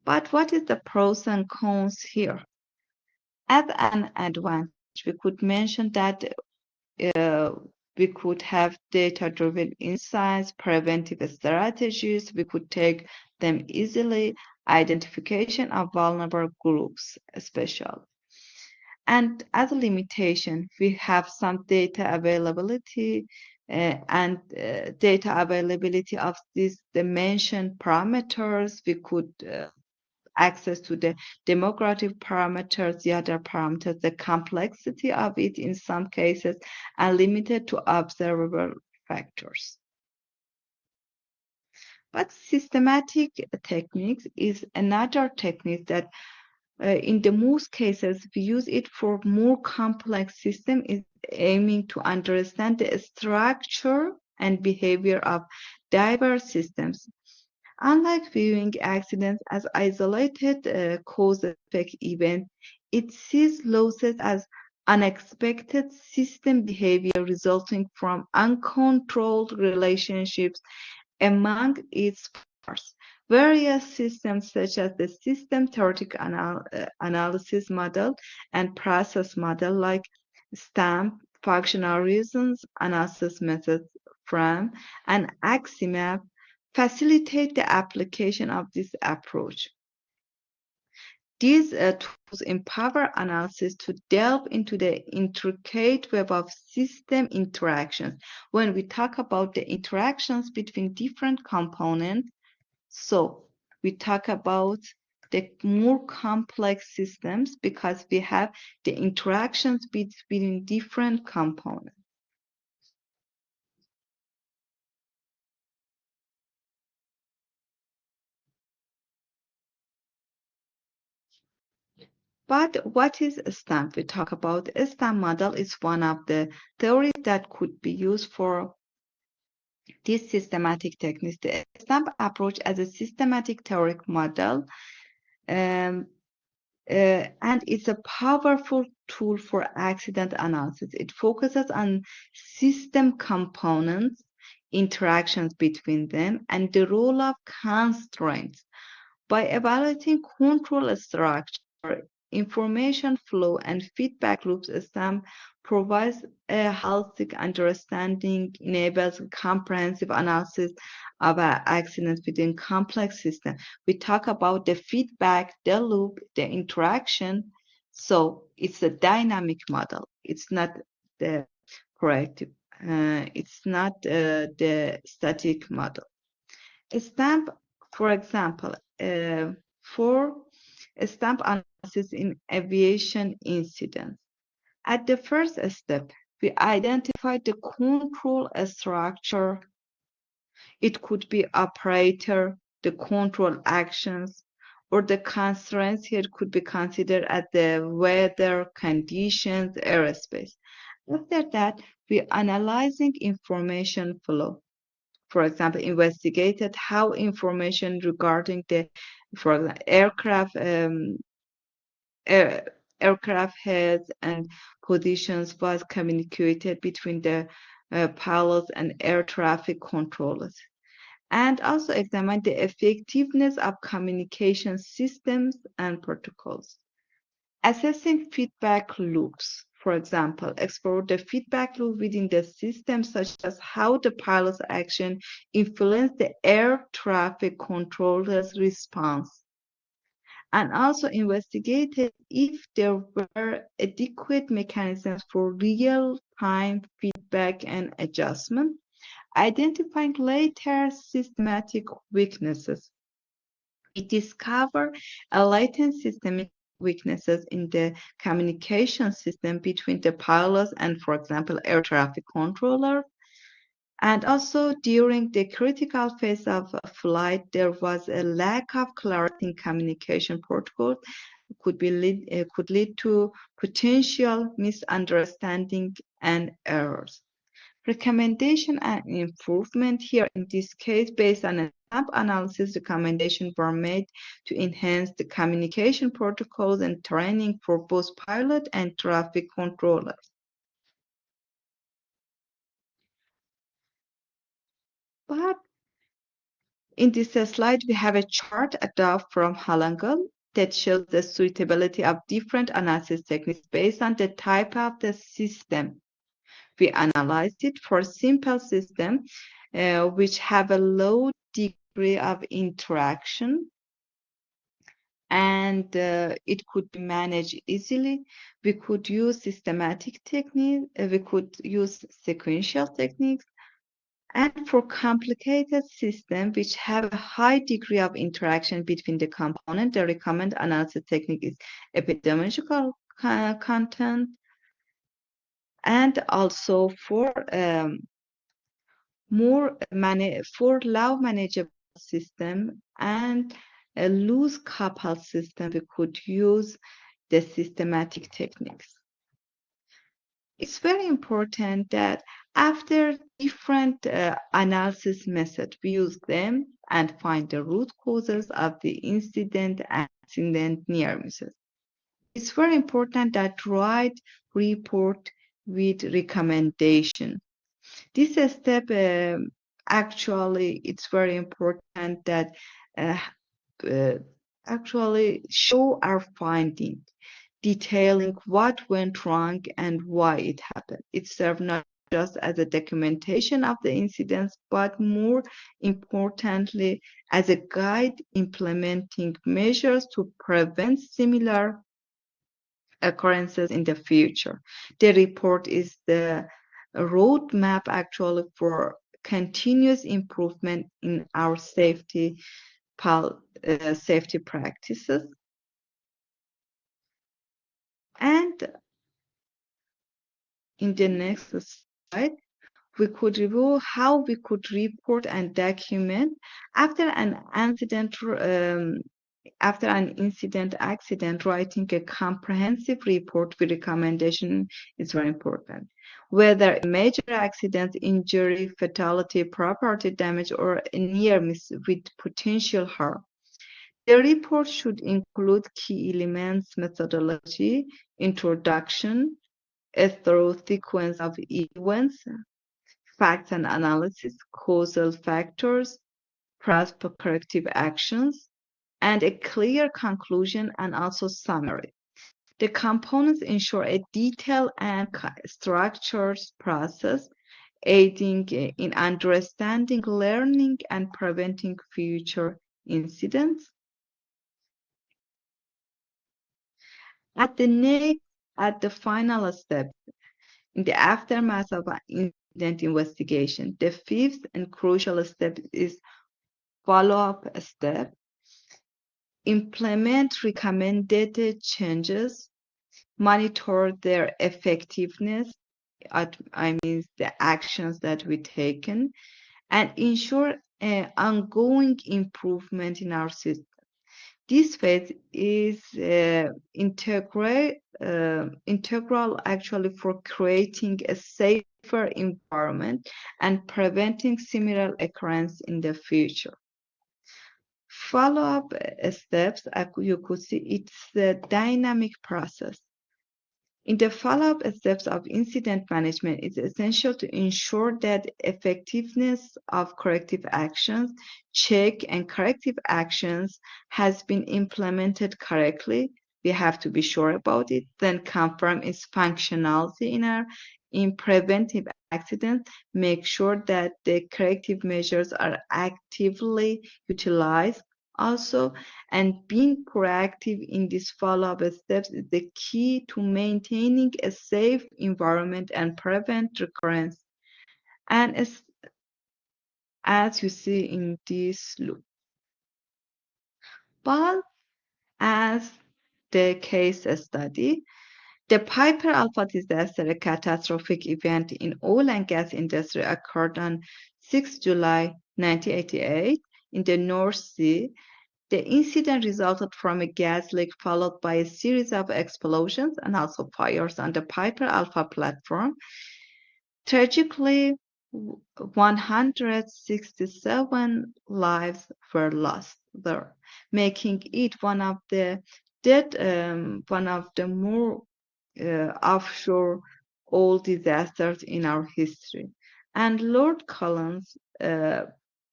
But what is the pros and cons here? As an advantage, we could mention that uh, we could have data-driven insights, preventive strategies, we could take them easily, identification of vulnerable groups especially. And as a limitation, we have some data availability and data availability of these dimension parameters. We could access to the demographic parameters, the other parameters, the complexity of it in some cases, and limited to observable factors. But systematic techniques is another technique that in the most cases we use it for more complex system is aiming to understand the structure and behavior of diverse systems. Unlike viewing accidents as isolated cause-effect events, it sees losses as unexpected system behavior resulting from uncontrolled relationships among its parts. Various systems such as the system theoretic analysis model and process model like STAMP, functional reasons analysis methods from, and AXIMAP facilitate the application of this approach. These tools empower analysis to delve into the intricate web of system interactions. When we talk about the interactions between different components, so we talk about the more complex systems because we have the interactions between different components. But what is a stamp? We talk about a stamp model is one of the theories that could be used for this systematic techniques. The stamp approach as a systematic theoretic model um, and it's a powerful tool for accident analysis. It focuses on system components, interactions between them, and the role of constraints. By evaluating control structure, information flow, and feedback loops, STEM provides a holistic understanding, enables comprehensive analysis of accidents within complex systems. We talk about the feedback, the loop, the interaction. So it's a dynamic model. It's not the corrective. It's not the static model. Stamp, for example, for a stamp analysis in aviation incidents. At the first step, we identify the control structure. It could be operator, the control actions, or the constraints here could be considered as the weather conditions, airspace. After that, we analyzing information flow. For example, investigated how information regarding the, for example, air, aircraft heads and positions was communicated between the pilots and air traffic controllers, and also examine the effectiveness of communication systems and protocols. Assessing feedback loops, for example, explore the feedback loop within the system, such as how the pilot's action influenced the air traffic controller's response, and also investigated if there were adequate mechanisms for real-time feedback and adjustment, identifying later systematic weaknesses. We discover a latent systemic weaknesses in the communication system between the pilots and, for example, air traffic controller. And also during the critical phase of a flight, there was a lack of clarity in communication protocol. Could lead to potential misunderstanding and errors. Recommendation and improvement here in this case, based on a SAP analysis, recommendations were made to enhance the communication protocols and training for both pilot and traffic controllers. But in this slide, we have a chart adapted from Halangal that shows the suitability of different analysis techniques based on the type of the system. We analyzed it for simple systems which have a low degree of interaction and it could be managed easily. We could use systematic techniques, we could use sequential techniques, and for complicated systems which have a high degree of interaction between the components, the recommended analysis technique is epidemiological content, and also for for low manageable system and a loose coupled system, we could use the systematic techniques. It's very important that after different analysis methods, we use them and find the root causes of the incident accident near misses. It's very important that write report with recommendation. This step actually it's very important that uh, uh, actually show our finding, detailing what went wrong and why it happened. It serves not just as a documentation of the incidents, but more importantly, as a guide implementing measures to prevent similar occurrences in the future. The report is the roadmap actually for continuous improvement in our safety practices. And in the next slide, we could review how we could report and document after an incident. After an incident accident, writing a comprehensive report with recommendation is very important. Whether a major accident, injury, fatality, property damage, or a near miss with potential harm. The report should include key elements, methodology, introduction, a thorough sequence of events, facts and analysis, causal factors, prospective corrective actions, and a clear conclusion and also summary. The components ensure a detailed and structured process, aiding in understanding, learning, and preventing future incidents. At the final step, in the aftermath of an incident investigation, the fifth and crucial step is follow-up step. Implement recommended changes, monitor their effectiveness, I mean the actions that we taken, and ensure ongoing improvement in our system. This phase is integral actually for creating a safer environment and preventing similar occurrence in the future. Follow-up steps, you could see it's a dynamic process. In the follow-up steps of incident management, it's essential to ensure that effectiveness of corrective actions, check and corrective actions has been implemented correctly. We have to be sure about it, then confirm its functionality in preventive accidents, make sure that the corrective measures are actively utilized also, and being proactive in these follow-up steps is the key to maintaining a safe environment and prevent recurrence. And as you see in this loop. But as the case study, the Piper Alpha disaster, a catastrophic event in oil and gas industry, occurred on 6 July 1988 in the North Sea. The incident resulted from a gas leak followed by a series of explosions and also fires on the Piper Alpha platform. Tragically, 167 lives were lost there, making it one of the more offshore oil disasters in our history. And Lord Collins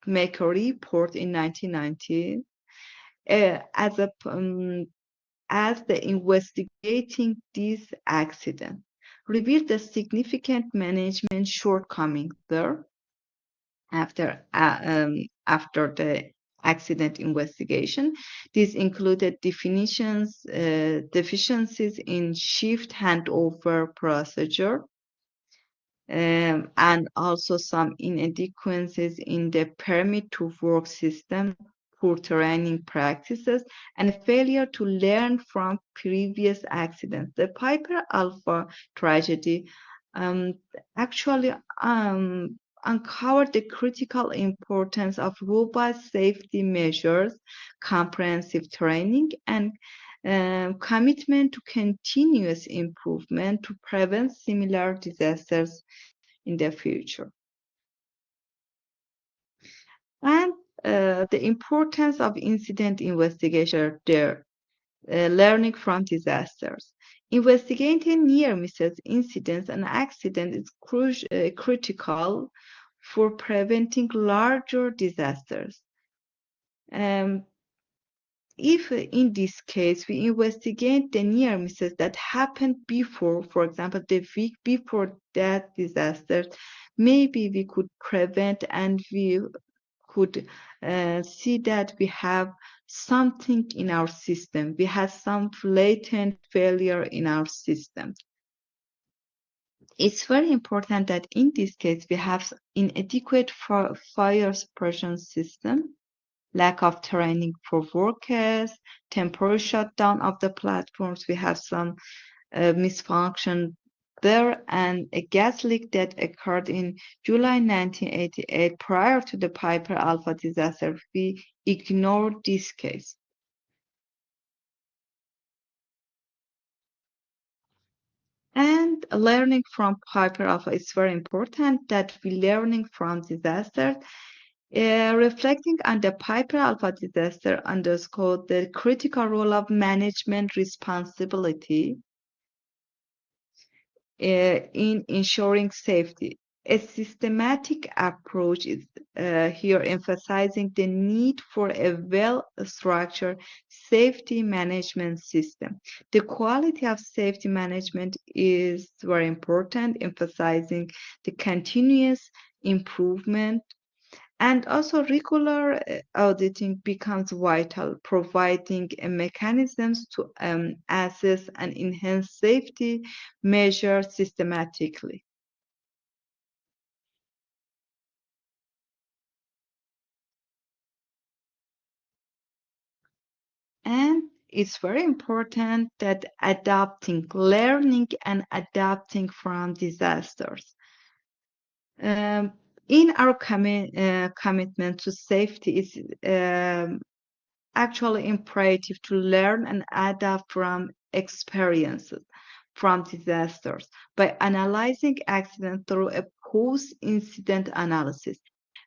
made a report in 1990 as the investigating this accident revealed the significant management shortcomings there after the accident investigation. These included deficiencies in shift handover procedure, and also some inadequacies in the permit to work system, poor training practices, and failure to learn from previous accidents. The Piper Alpha tragedy um, actually uncovered the critical importance of robust safety measures, comprehensive training, and commitment to continuous improvement to prevent similar disasters in the future. And the importance of incident investigation there, learning from disasters. Investigating near misses, incidents, and accidents is critical for preventing larger disasters. Um, if in this case we investigate the near misses that happened before, for example, the week before that disaster, maybe we could prevent and we could see that we have something in our system. We have some latent failure in our system. It's very important that in this case we have inadequate fire suppression system, lack of training for workers, temporary shutdown of the platforms. We have some misfunction there, and a gas leak that occurred in July 1988 prior to the Piper Alpha disaster. We ignored this case. And learning from Piper Alpha is very important that we learning from disasters. Reflecting on the Piper Alpha disaster underscored the critical role of management responsibility in ensuring safety. A systematic approach is here emphasizing the need for a well-structured safety management system. The quality of safety management is very important, emphasizing the continuous improvement, and also regular auditing becomes vital, providing mechanisms to assess and enhance safety measures systematically. And it's very important that learning and adapting from disasters. In our commitment to safety, it's actually imperative to learn and adapt from experiences, from disasters, by analyzing accidents through a post-incident analysis.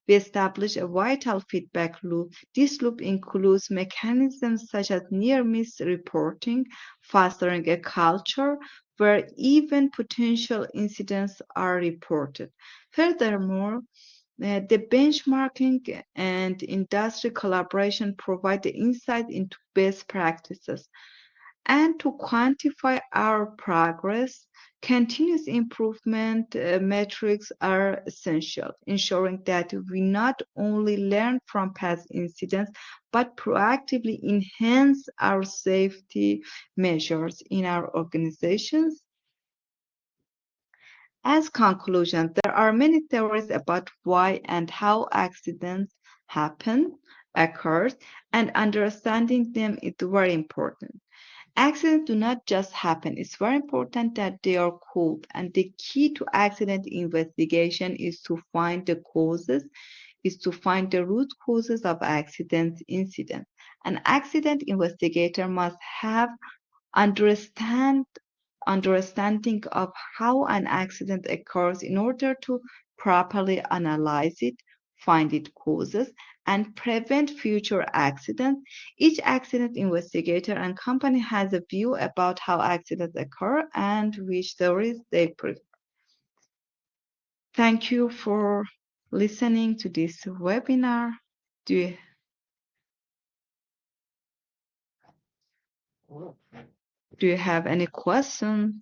We establish a vital feedback loop. This loop includes mechanisms such as near-miss reporting, fostering a culture where even potential incidents are reported. Furthermore, the benchmarking and industry collaboration provide the insight into best practices. And to quantify our progress, continuous improvement metrics are essential, ensuring that we not only learn from past incidents, but proactively enhance our safety measures in our organizations. As conclusion, there are many theories about why and how accidents happen, occur, and understanding them is very important. Accidents do not just happen. It's very important that they are caught. And the key to accident investigation is to find the causes, is to find the root causes of accident incidents. An accident investigator must have understand understanding of how an accident occurs in order to properly analyze it, find its causes, and prevent future accidents. Each accident investigator and company has a view about how accidents occur and which theories they prefer. Thank you for listening to this webinar. Do you, do you have any questions?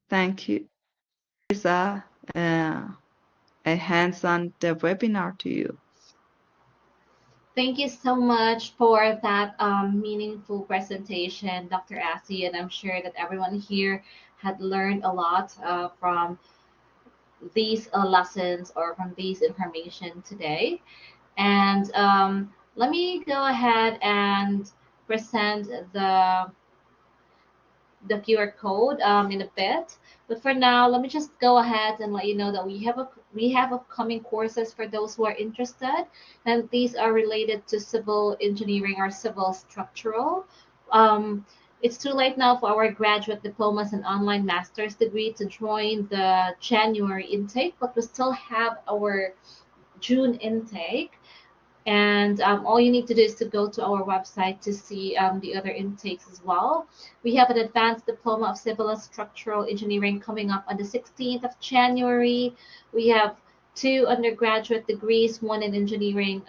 Thank you. Here's a hands-on the webinar to you. Thank you so much for that meaningful presentation, Dr. Assi, and I'm sure that everyone here had learned a lot from these lessons or from these information today. And let me go ahead and present the QR code in a bit. But for now, let me just go ahead and let you know that we have upcoming courses for those who are interested, and these are related to civil engineering or civil structural. Um, it's too late now for our graduate diplomas and online master's degree to join the January intake, but we still have our June intake. And all you need to do is to go to our website to see the other intakes as well. We have an advanced diploma of civil and structural engineering coming up on the 16th of January. We have two undergraduate degrees, one in engineering,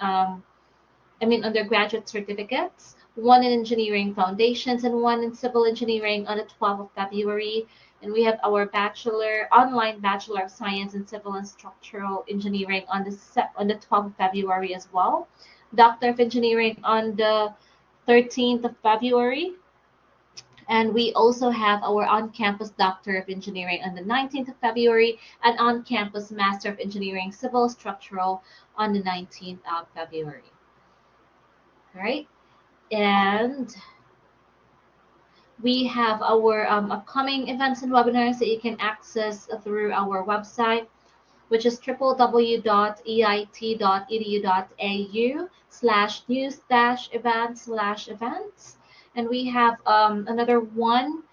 undergraduate certificates, one in engineering foundations and one in civil engineering on the 12th of February. And we have our online bachelor of science in civil and structural engineering on the 12th of February as well. Doctor of engineering on the 13th of February. And we also have our on-campus Doctor of Engineering on the 19th of February and on-campus Master of Engineering Civil Structural on the 19th of February. All right. And we have our upcoming events and webinars that you can access through our website, which is www.eit.edu.au/news-events/events. And we have another one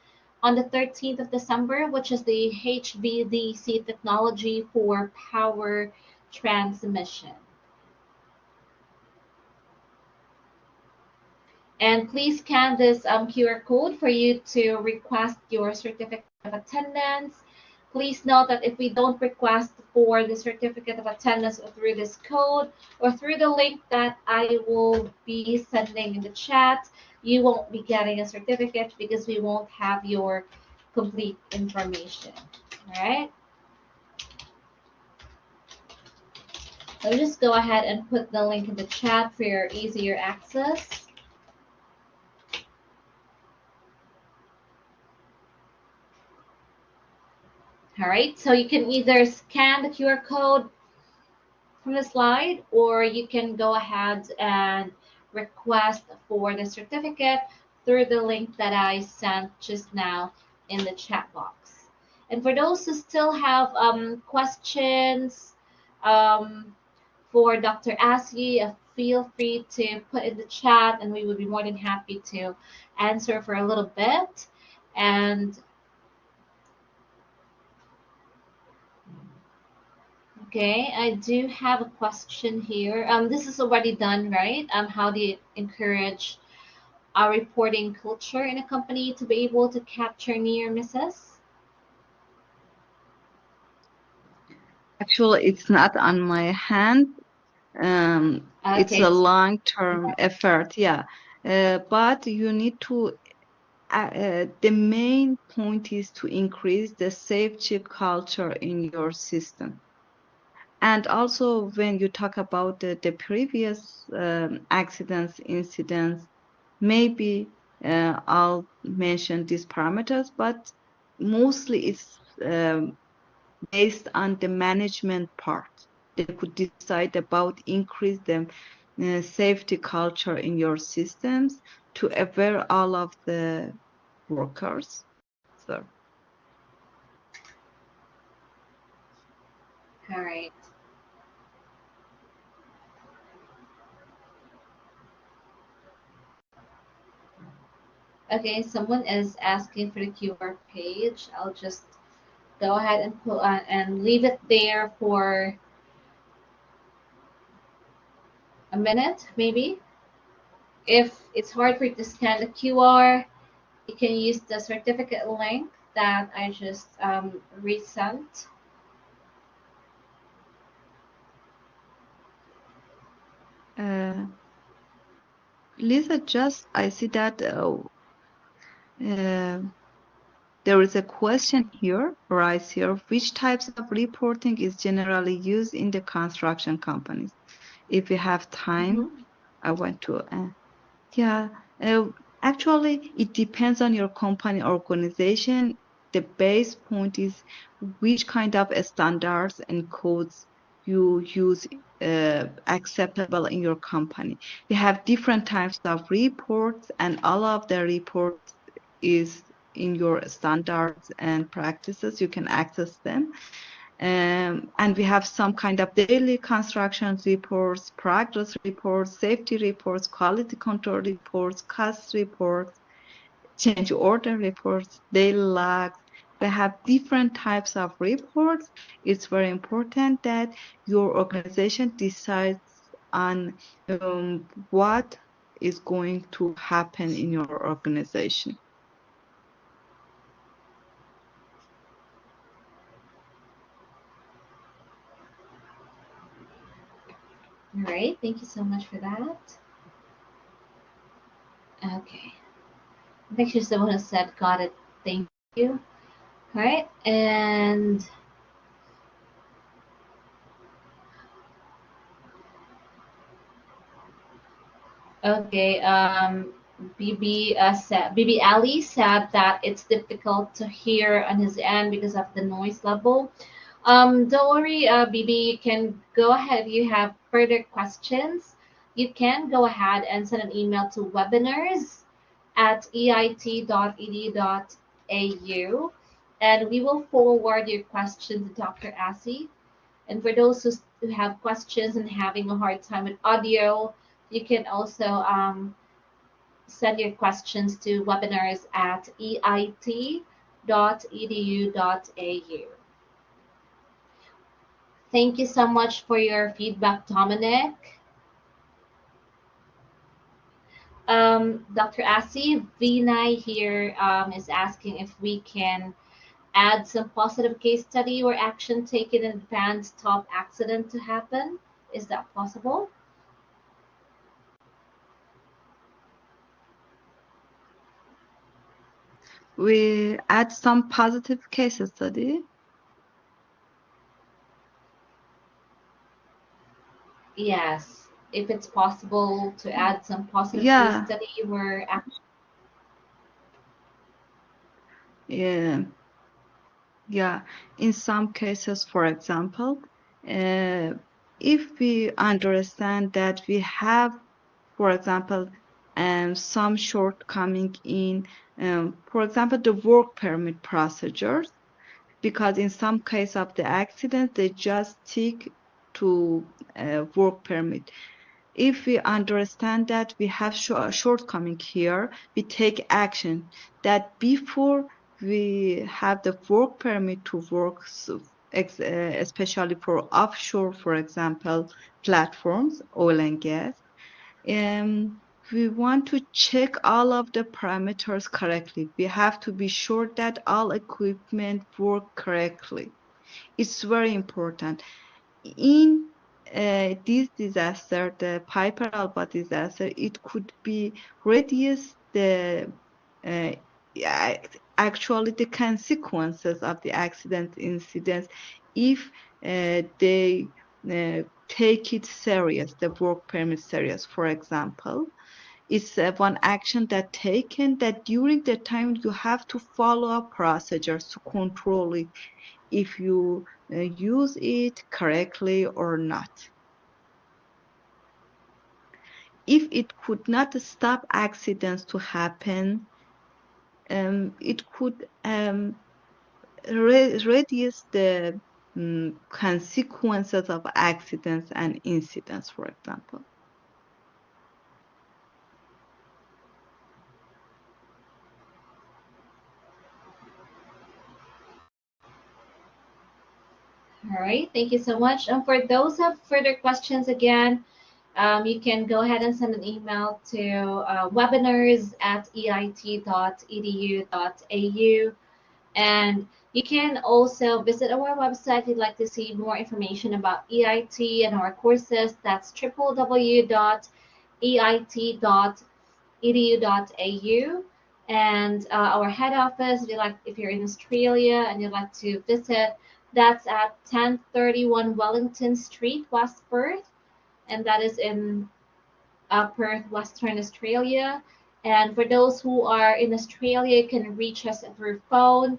on the 13th of December, which is the HVDC technology for power transmission. And please scan this QR code for you to request your certificate of attendance. Please note that if we don't request for the certificate of attendance through this code or through the link that I will be sending in the chat, you won't be getting a certificate because we won't have your complete information. All right. Let me just go ahead and put the link in the chat for your easier access. All right, so you can either scan the QR code from the slide or you can go ahead and request for the certificate through the link that I sent just now in the chat box. And for those who still have questions for Dr. Asyi, feel free to put in the chat and we would be more than happy to answer for a little bit. And okay, I do have a question here. This is already done, right? How do you encourage a reporting culture in a company to be able to capture near misses? Actually, it's not on my hand. It's a Okay, long-term effort, yeah. But you need to, the main point is to increase the safety culture in your system. And also, when you talk about the previous accidents, incidents, maybe I'll mention these parameters, but mostly it's based on the management part. They could decide about increase the safety culture in your systems to aware all of the workers. So all right. Okay, someone is asking for the QR page. I'll just go ahead and put and leave it there for a minute, maybe. If it's hard for you to scan the QR, you can use the certificate link that I just resent. Lisa, just I see that there is a question here, right here. Which types of reporting is generally used in the construction companies? If you have time, Mm-hmm. I want to. Yeah, actually, it depends on your company organization. The base point is which kind of standards and codes you use acceptable in your company. We have different types of reports, and all of the reports is in your standards and practices. You can access them. And we have some kind of daily construction reports, progress reports, safety reports, quality control reports, cost reports, change order reports, daily logs. We have different types of reports. It's very important that your organization decides on what is going to happen in your organization. All right, thank you so much for that. Okay, I think she's the one who said got it. Thank you. All right, and okay, BB Ali said that it's difficult to hear on his end because of the noise level. Don't worry, BB, you can go ahead if you have further questions. You can go ahead and send an email to webinars@eit.edu.au, and we will forward your question to Dr. Asi. And for those who have questions and having a hard time with audio, you can also send your questions to webinars@eit.edu.au. Thank you so much for your feedback, Dominic. Dr. Asi, Vinay here is asking if we can add some positive case study or action taken in advance to stop accident to happen. Is that possible? We add some positive case study. Yes. If it's possible to add some positive case Yeah, study or action. yeah, yeah. In some cases, for example, uh, if we understand that we have, for example, some shortcoming in, for example, the work permit procedures, because in some case of the accident, they just stick to work permit. If we understand that we have a shortcoming here, we take action that before we have the work permit to work, especially for offshore, for example, platforms, oil and gas. Um, we want to check all of the parameters correctly. We have to be sure that all equipment work correctly. It's very important. In this disaster, the Piper Alba disaster, it could be reduce the uh, actually the consequences of the accident incidents if they take it serious, the work permit serious. For example, it's one action that taken that during the time you have to follow up procedures to control it if you use it correctly or not. If it could not stop accidents to happen, it could reduce the consequences of accidents and incidents, for example. All right, thank you so much. And for those who have further questions, again, you can go ahead and send an email to webinars@eit.edu.au. And you can also visit our website if you'd like to see more information about EIT and our courses. That's www.eit.edu.au. And our head office, if you're in Australia and you'd like to visit, that's at 1031 Wellington Street, West Perth, and that is in Perth, Western Australia. And for those who are in Australia, you can reach us through phone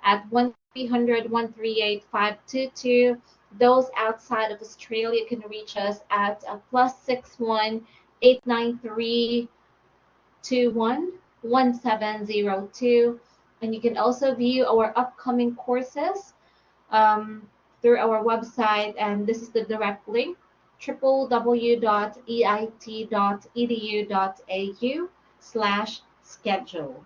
at 1300 138 522. Those outside of Australia can reach us at +61 893 21 1702. And you can also view our upcoming courses. Um, through our website, and this is the direct link: www.eit.edu.au/schedule.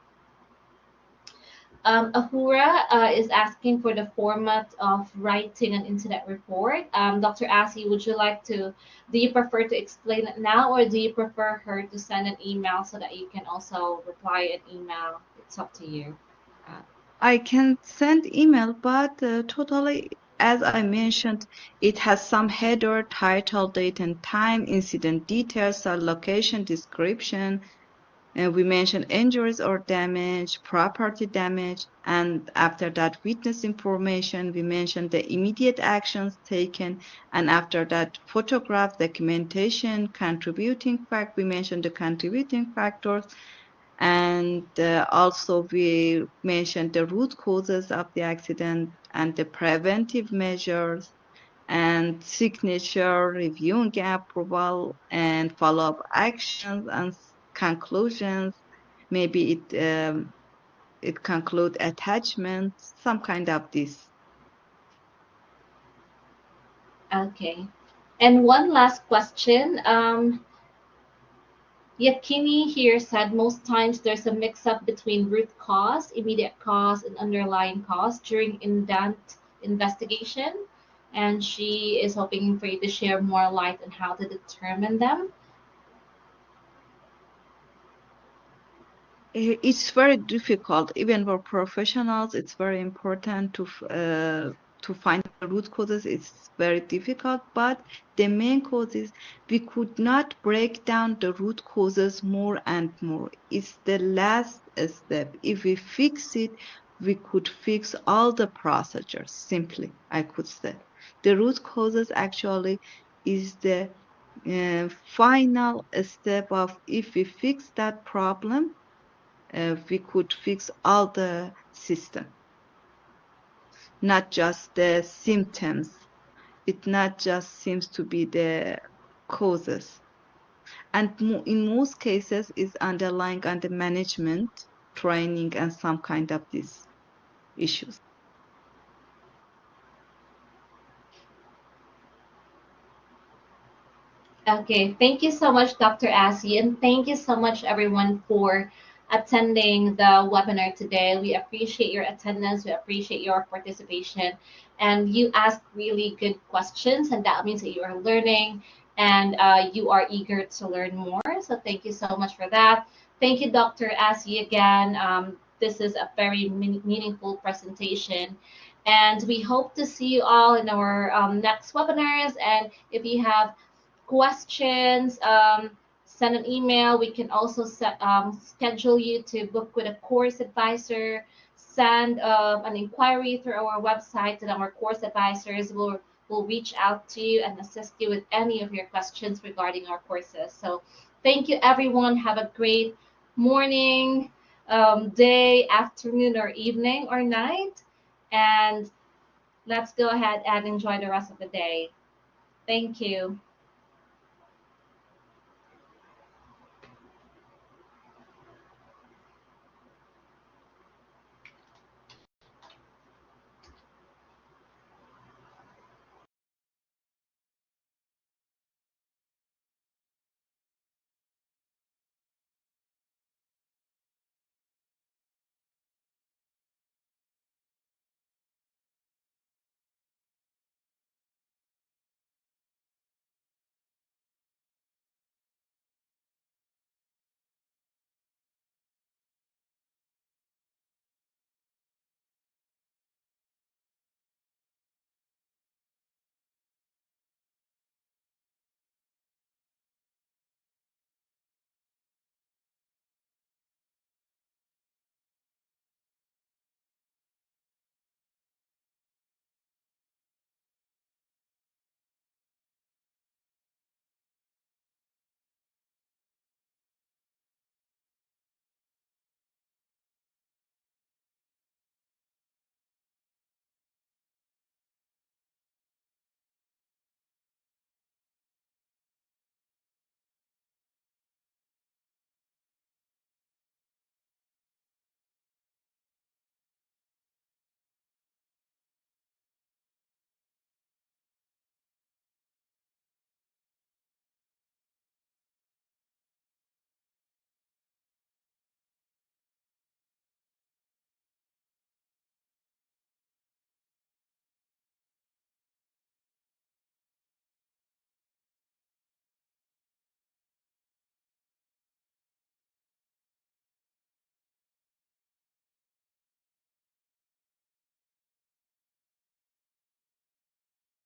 Ahura is asking for the format of writing an incident report. Dr. Asi, would you like to, do you prefer to explain it now, or do you prefer her to send an email so that you can also reply an email? It's up to you. Uh, I can send email, but totally, as I mentioned, it has some header, title, date and time, incident details, or location description. We mentioned injuries or damage, property damage, and after that, witness information. We mentioned the immediate actions taken, and after that, photograph, documentation, contributing fact. We mentioned the contributing factors, and also we mentioned the root causes of the accident and the preventive measures and signature, reviewing approval, and follow-up actions and conclusions. Maybe it conclude attachments, some kind of this. okay. And one last question. Yakini here said most times there's a mix up between root cause, immediate cause, and underlying cause during indent investigation. And she is hoping for you to share more light on how to determine them. It's very difficult, even for professionals. It's very important to find the root causes. It's very difficult, but the main cause is we could not break down the root causes more and more. It's the last step. If we fix it, we could fix all the procedures. Simply, I could say the root causes actually is the final step of, if we fix that problem, we could fix all the system, not just the symptoms. It not just seems to be the causes. And in most cases, is underlying on the management, training, and some kind of these issues. Okay, thank you so much, Dr. Asi, and thank you so much, everyone, for attending the webinar today. We appreciate your attendance, we appreciate your participation, and you asked really good questions, and that means that you are learning and you are eager to learn more. So, thank you so much for that. Thank you, Dr. Asi, again. This is a very meaningful presentation. And we hope to see you all in our next webinars. And if you have questions, send an email. We can also schedule you to book with a course advisor. Send an inquiry through our website, and our course advisors will reach out to you and assist you with any of your questions regarding our courses. So, thank you, everyone. Have a great morning, day, afternoon, or evening or night. And let's go ahead and enjoy the rest of the day. Thank you.